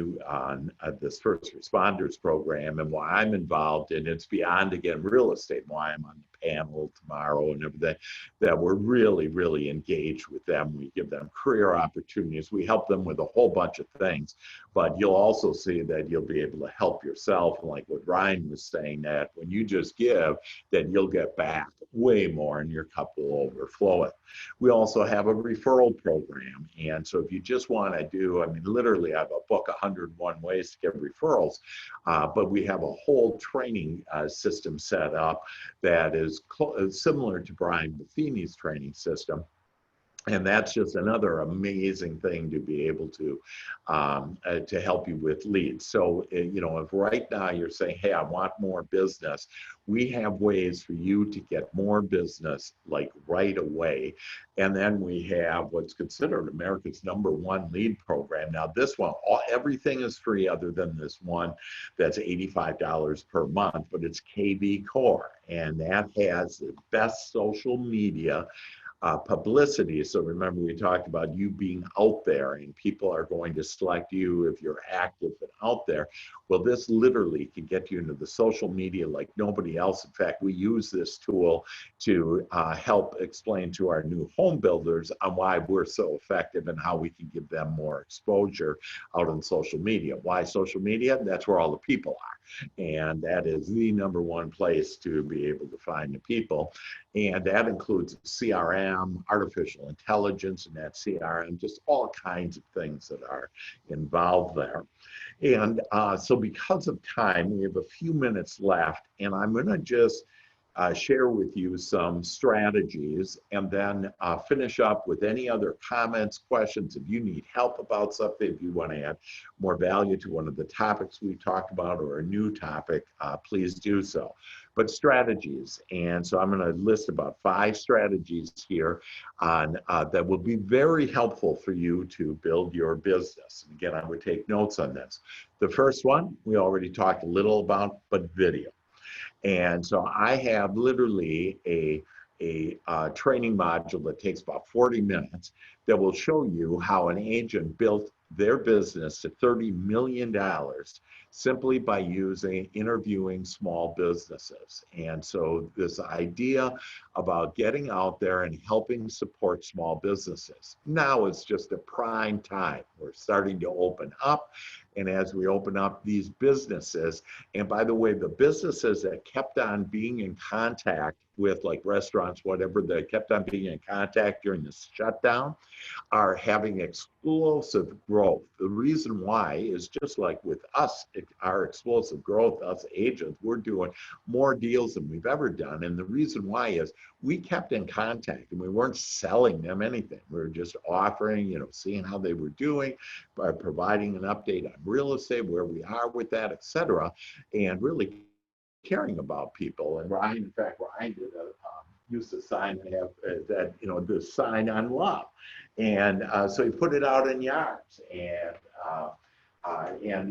this first responders program, and why I'm involved, and it's beyond, again, real estate, why I'm on the panel tomorrow and everything, that we're really engaged with them. We give them career opportunities. We help them with a whole bunch of things, but you'll also see that you'll be able to help yourself. And like what Ryan was saying, that when you just give, then you'll get back way more and your cup will overflow it. We also have a referral program. And so if you just want to do, I mean, literally I have a book, 101 Ways to Get Referrals, but we have a whole training system set up that is similar to Brian Buffini's training system. And that's just another amazing thing to be able to help you with leads. So, you know, if right now you're saying, hey, I want more business, we have ways for you to get more business like right away. And then we have what's considered America's #1 lead program. Now this one, everything is free other than this one that's $85 per month, but it's KV Core. And that has the best social media publicity. So remember, we talked about you being out there, and people are going to select you if you're active and out there. Well, this literally can get you into the social media like nobody else. In fact, we use this tool to help explain to our new home builders on why we're so effective and how we can give them more exposure out on social media. Why social media? That's where all the people are. And that is the #1 place to be able to find the people. And that includes CRM, artificial intelligence, and that CRM, just all kinds of things that are involved there. And so because of time, we have a few minutes left, and I'm going to just share with you some strategies, and then finish up with any other comments, questions. If you need help about something, if you want to add more value to one of the topics we talked about or a new topic, please do so. But strategies, and so I'm going to list about 5 strategies here on that will be very helpful for you to build your business. Again, I would take notes on this. The first one we already talked a little about, but video. And so I have literally a training module that takes about 40 minutes that will show you how an agent built their business to $30 million simply by interviewing small businesses. And so this idea about getting out there and helping support small businesses. Now it's just a prime time. We're starting to open up. And as we open up these businesses, and by the way, the businesses that kept on being in contact with, like restaurants, whatever, that kept on being in contact during the shutdown, are having explosive growth. The reason why is just like with us, our explosive growth, us agents, we're doing more deals than we've ever done. And the reason why is we kept in contact and we weren't selling them anything. We were just offering, you know, seeing how they were doing, by providing an update on real estate, where we are with that, et cetera, and really caring about people. And Ryan, in fact, Ryan did used to sign that, you know, the sign on love. And so he put it out in yards, and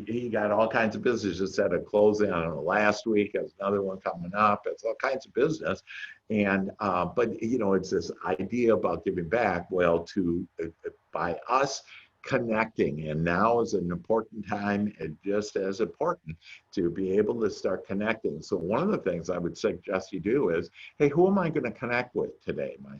he got all kinds of business. Just had a closing, I don't know, last week. There's another one coming up. It's all kinds of business. And, but, you know, it's this idea about giving back. Well, by us connecting, and now is an important time, and just as important, to be able to start connecting. So one of the things I would suggest you do is, hey, who am I going to connect with today? My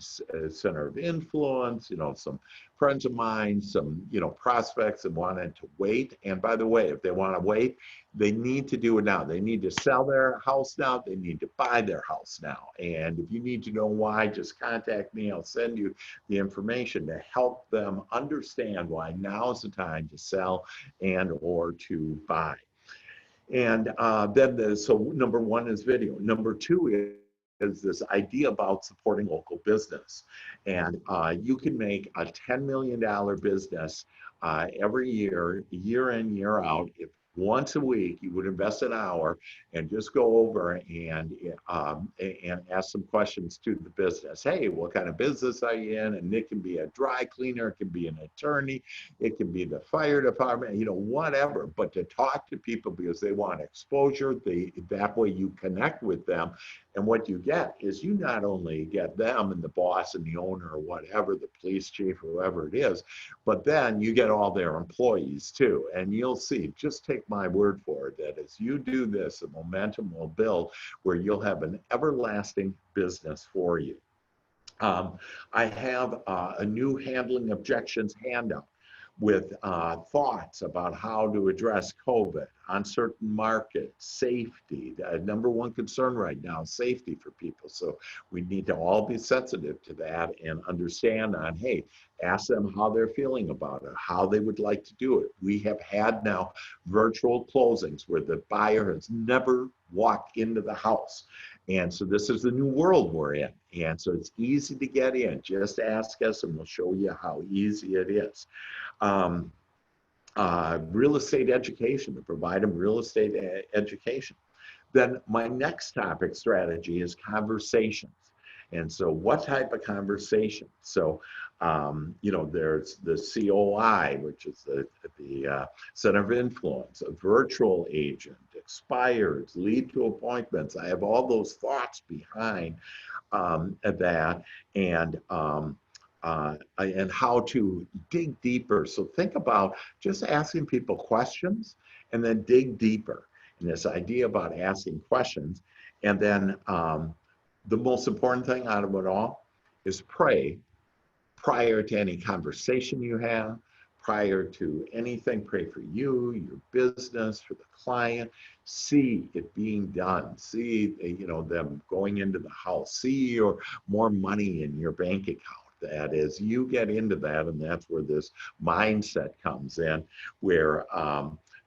center of influence, you know, some friends of mine, some, you know, prospects that wanted to wait. And by the way, if they want to wait, they need to do it now. They need to sell their house now. They need to buy their house now. And if you need to know why, just contact me. I'll send you the information to help them understand why now is the time to sell and or to buy. And then, so #1 is video. #2 is this idea about supporting local business. And you can make a $10 million business every year, year in, year out, if once a week you would invest an hour and just go over and ask some questions to the business. Hey, what kind of business are you in? And it can be a dry cleaner, it can be an attorney, it can be the fire department, you know, whatever. But to talk to people because they want exposure, that way you connect with them. And what you get is you not only get them and the boss and the owner or whatever, the police chief or whoever it is, but then you get all their employees too. And you'll see, just take my word for it, that as you do this, the momentum will build where you'll have an everlasting business for you. I have a new handling objections handout with thoughts about how to address COVID, uncertain market, safety. The number one concern right now is safety for people. So we need to all be sensitive to that and understand on, hey, ask them how they're feeling about it, how they would like to do it. We have had now virtual closings where the buyer has never walked into the house. And so this is the new world we're in. And so it's easy to get in. Just ask us and we'll show you how easy it is. Real estate education, to provide them real estate education. Then my next topic strategy is conversations. And so what type of conversation? So, there's the COI, which is the Center of Influence, a virtual agent, expires, lead to appointments. I have all those thoughts behind that and how to dig deeper. So think about just asking people questions and then dig deeper. And this idea about asking questions. And then the most important thing out of it all is pray prior to any conversation you have, prior to anything. Pray for you, your business, for the client. See it being done. See, them going into the house. See your more money in your bank account. That is, you get into that, and that's where this mindset comes in, where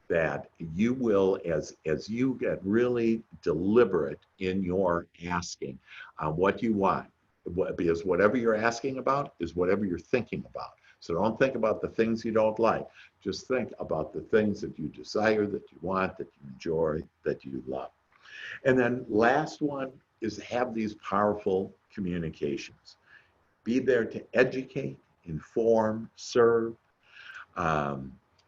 that you will, as you get really deliberate in your asking what you want, because whatever you're asking about is whatever you're thinking about. So don't think about the things you don't like. Just think about the things that you desire, that you want, that you enjoy, that you love. And then last one is have these powerful communications. Be there to educate, inform, serve,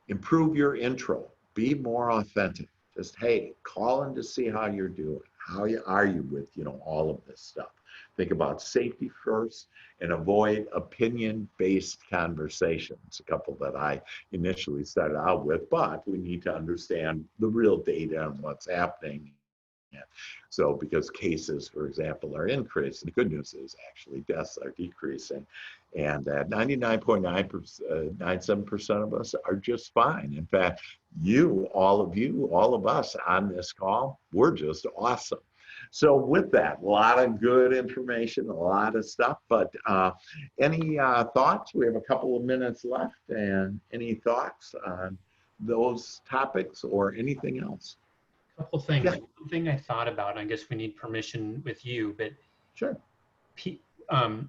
improve your intro, be more authentic. Just, hey, call in to see how you're doing. How are you with, all of this stuff. Think about safety first and avoid opinion-based conversations, a couple that I initially started out with, but we need to understand the real data and what's happening. So because cases, for example, are increasing, the good news is actually deaths are decreasing, and that 99.97% of us are just fine. In fact, all of us on this call, we're just awesome. So with that, a lot of good information, a lot of stuff, but any thoughts? We have a couple of minutes left, and any thoughts on those topics or anything else? Couple things. Yeah. One thing I thought about, and I guess we need permission with you, but Sure.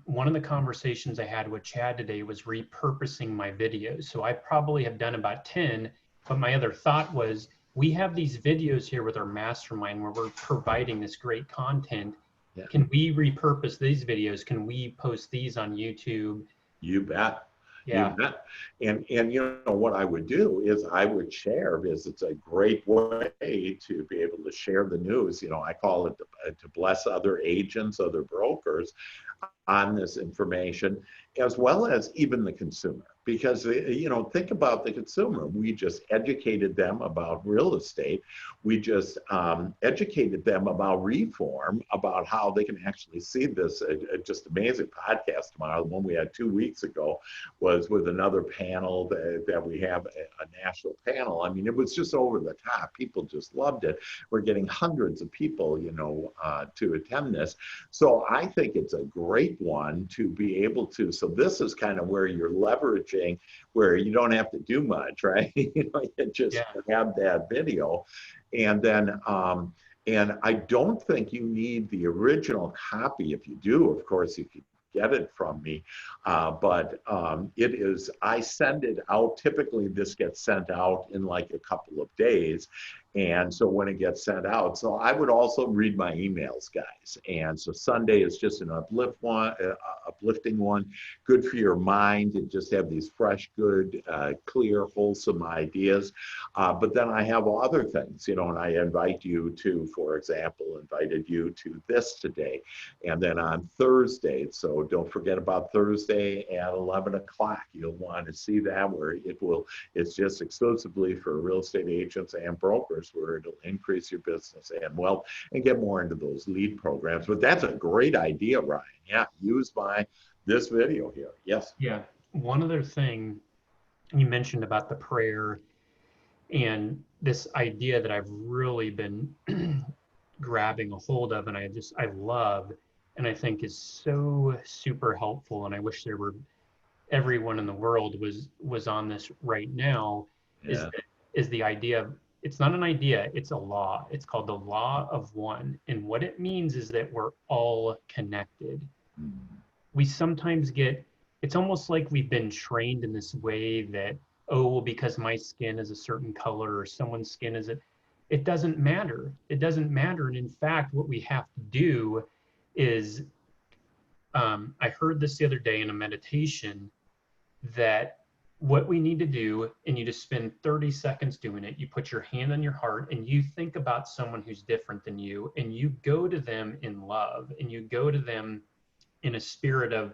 One of the conversations I had with Chad today was repurposing my videos. So I probably have done about 10, but my other thought was we have these videos here with our mastermind where we're providing this great content. Yeah. Can we repurpose these videos? Can we post these on YouTube? You bet. Yeah. You bet. And what I would do is I would share, because it's a great way to be able to share the news. I call it to bless other agents, other brokers on this information, as well as even the consumer. Because, think about the consumer. We just educated them about real estate. We just educated them about reform, about how they can actually see this. Just amazing podcast tomorrow. The one we had 2 weeks ago was with another panel that we have, a national panel. I mean, it was just over the top. People just loved it. We're getting hundreds of people, to attend this. So I think it's a great one to be able to. So this is kind of where you're leveraging, where you don't have to do much, right? You just have that video. And then, and I don't think you need the original copy. If you do, of course, you could get it from me. But I send it out. Typically, this gets sent out in like a couple of days. And so when it gets sent out, so I would also read my emails, guys. And so Sunday is just an uplifting one, good for your mind to just have these fresh, good, clear, wholesome ideas. But then I have other things, you know, and I invite you to, for example, invited you to this today. And then on Thursday, so don't forget about Thursday at 11 o'clock. You'll want to see that where it's just exclusively for real estate agents and brokers, where it'll increase your business and wealth and get more into those lead programs. But that's a great idea, Ryan. Yeah, use this video here. Yes. Yeah. One other thing you mentioned about the prayer and this idea that I've really been grabbing a hold of, and I love, and I think is so super helpful. And I wish everyone in the world was on this right now. Yeah. Is the idea of, it's not an idea, it's a law. It's called the law of one. And what it means is that we're all connected. We sometimes it's almost like we've been trained in this way that, oh, well, because my skin is a certain color or someone's skin it doesn't matter. It doesn't matter. And in fact, what we have to do is, I heard this the other day in a meditation, that what we need to do, and you just spend 30 seconds doing it, you put your hand on your heart and you think about someone who's different than you, and you go to them in love, and you go to them in a spirit of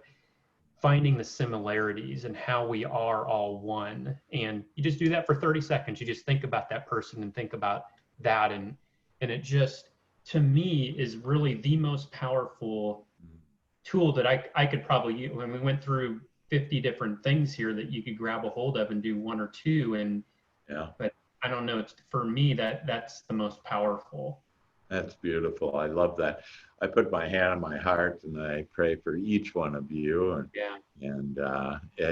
finding the similarities and how we are all one. And you just do that for 30 seconds. You just think about that person and think about that. And it just, to me, is really the most powerful tool that I could probably use. When we went through 50 different things here that you could grab a hold of and do one or two. And yeah, but I don't know, it's for me that's the most powerful. That's beautiful. I love that. I put my hand on my heart and I pray for each one of you. And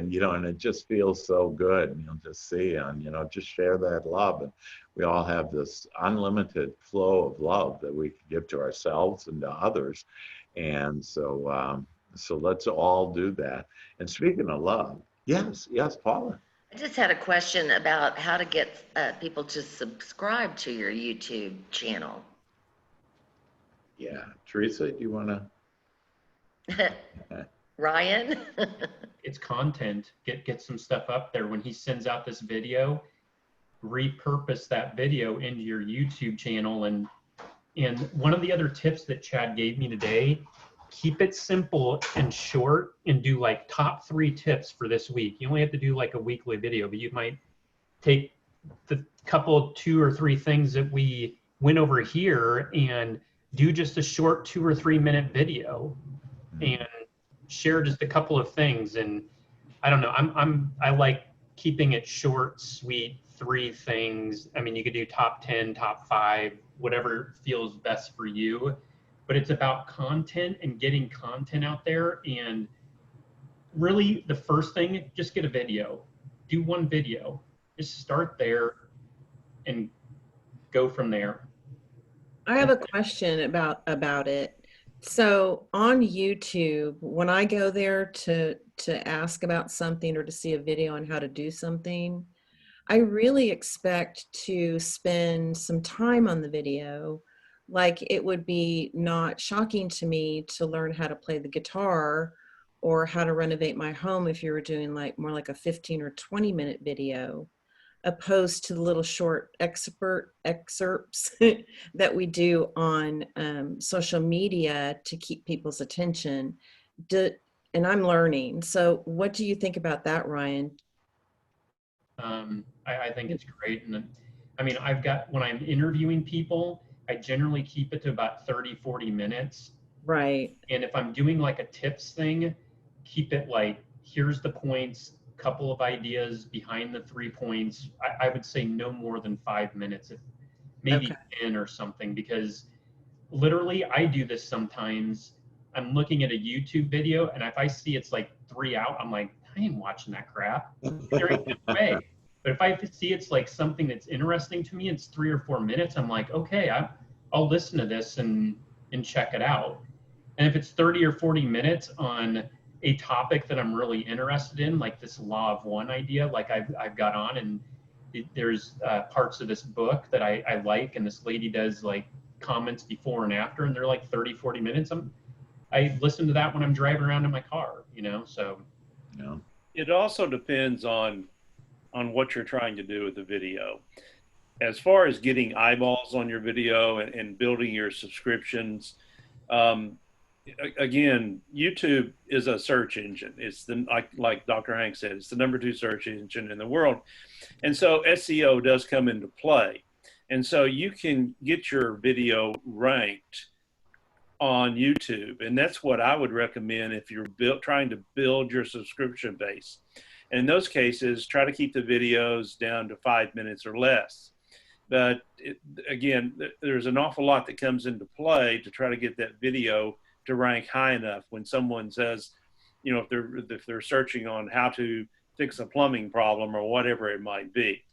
you know, and it just feels so good. You'll just see, and you know, just share that love. And we all have this unlimited flow of love that we can give to ourselves and to others. And so let's all do that. And speaking of love, yes, Paula. I just had a question about how to get people to subscribe to your YouTube channel. Yeah, Teresa, do you want to? Ryan? It's content. Get some stuff up there. When he sends out this video, repurpose that video into your YouTube channel. And one of the other tips that Chad gave me today, keep it simple and short, and do like top 3 tips for this week. You only have to do like a weekly video, but you might take the couple, 2 or 3 things that we went over here and do just a short 2 or 3 minute video and share just a couple of things. And I don't know, I like keeping it short, sweet, 3 things. I mean, you could do top 10, top 5, whatever feels best for you, but it's about content and getting content out there. And really the first thing, just get a video, do 1 video, just start there and go from there. I have a question about it. So on YouTube, when I go there to ask about something or to see a video on how to do something, I really expect to spend some time on the video. Like, it would be not shocking to me to learn how to play the guitar or how to renovate my home if you were doing like more like a 15 or 20 minute video, opposed to the little short excerpts that we do on social media to keep people's attention. And I'm learning. So what do you think about that, Ryan? I think it's great. And I mean, when I'm interviewing people, I generally keep it to about 30, 40 minutes. Right. And if I'm doing like a tips thing, keep it like, here's the points, couple of ideas behind the 3 points. I would say no more than 5 minutes, maybe 10 or something, because literally I do this sometimes. I'm looking at a YouTube video, and if I see it's like 3 out, I'm like, I ain't watching that crap. There ain't no way. But if I see it's like something that's interesting to me, it's 3 or 4 minutes, I'm like, okay, I'll listen to this and check it out. And if it's 30 or 40 minutes on a topic that I'm really interested in, like this law of one idea, like I've got on, and there's parts of this book that I like, and this lady does like comments before and after, and they're like 30, 40 minutes. I listen to that when I'm driving around in my car, you know, so. Yeah. It also depends on what you're trying to do with the video. As far as getting eyeballs on your video and building your subscriptions, again, YouTube is a search engine. It's the like Dr. Hank said, it's the #2 search engine in the world, and so SEO does come into play, and so you can get your video ranked on YouTube, and that's what I would recommend if you're trying to build your subscription base. And in those cases, try to keep the videos down to 5 minutes or less. But again, there's an awful lot that comes into play to try to get that video to rank high enough. When someone says, you know, if they're searching on how to fix a plumbing problem or whatever it might be,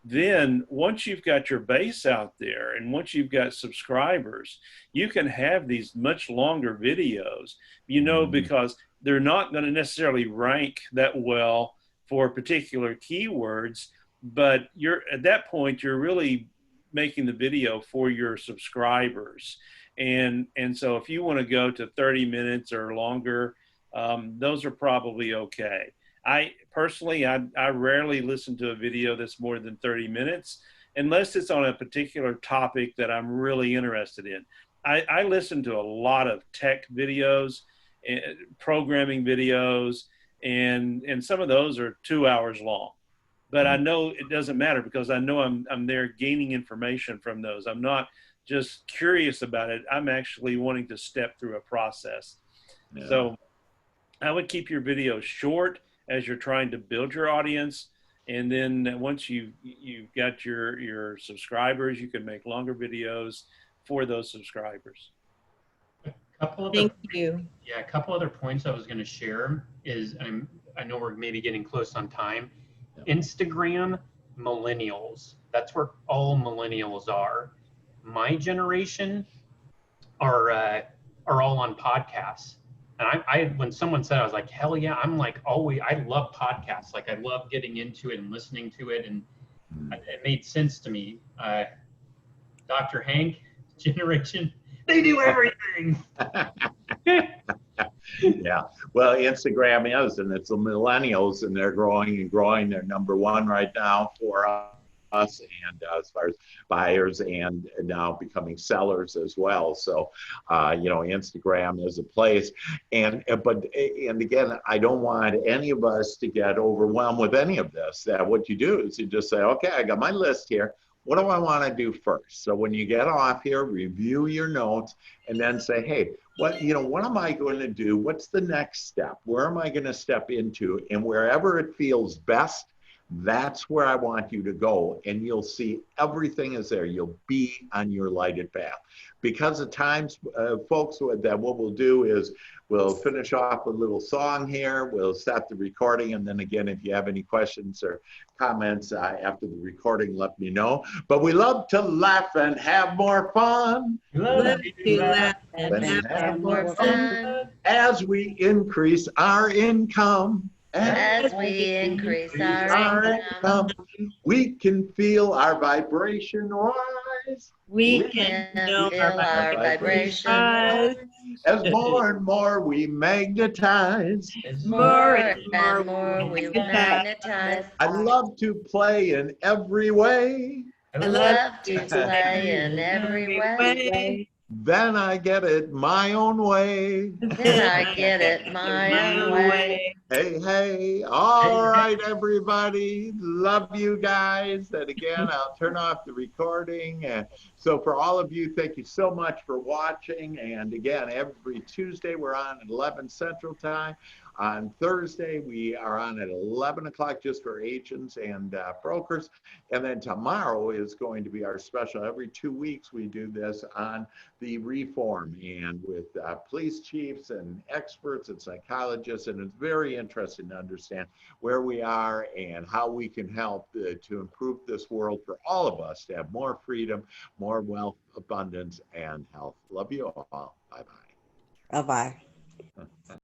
then once you've got your base out there and once you've got subscribers, you can have these much longer videos, you know, because they're not going to necessarily rank that well for particular keywords, but at that point, you're really making the video for your subscribers. And so if you want to go to 30 minutes or longer, those are probably okay. I personally rarely listen to a video that's more than 30 minutes, unless it's on a particular topic that I'm really interested in. I listen to a lot of tech videos, programming videos, and some of those are 2 hours long. But I know it doesn't matter because I know I'm there gaining information from those. I'm not just curious about it. I'm actually wanting to step through a process. Yeah. So I would keep your videos short as you're trying to build your audience. And then once you've got your subscribers, you can make longer videos for those subscribers. Thank you. Yeah, a couple other points I was going to share is, I know we're maybe getting close on time. Instagram millennials. That's where all millennials are. My generation are all on podcasts. And I when someone said, I was like, hell yeah, I'm like always, I love podcasts. Like I love getting into it and listening to it. And it made sense to me. Dr. Hank generation, they do everything. Yeah, well, Instagram is, and it's the millennials, and they're growing and growing. They're #1 right now for us, and as far as buyers, and now becoming sellers as well. So, you know, Instagram is a place, and again, I don't want any of us to get overwhelmed with any of this. That what you do is you just say, okay, I got my list here. What do I want to do first? So when you get off here, review your notes, and then say, hey, what am I going to do? What's the next step? Where am I going to step into? And wherever it feels best, that's where I want you to go. And you'll see everything is there. You'll be on your lighted path. Because at times, folks, that what we'll do is we'll finish off a little song here. We'll stop the recording. And then again, if you have any questions or comments after the recording, let me know. But we love to laugh and have more fun. Love to laugh and have more fun. As we increase our income. As we increase our income, we can feel our vibration rise. We can feel our vibration rise. As more and more we magnetize. As more and more we magnetize. I love to play in every way. I love to play in every way. Then I get it my own way. Then I get it my own way. Hey, hey, all right, everybody. Love you guys. And again, I'll turn off the recording. And so for all of you, thank you so much for watching. And again, every Tuesday, we're on at 11 Central Time. On Thursday, we are on at 11 o'clock just for agents and brokers. And then tomorrow is going to be our special. Every 2 weeks, we do this on the reform and with police chiefs and experts and psychologists. And it's very interesting to understand where we are and how we can help to improve this world for all of us to have more freedom, more wealth, abundance, and health. Love you all. Bye-bye. Bye-bye.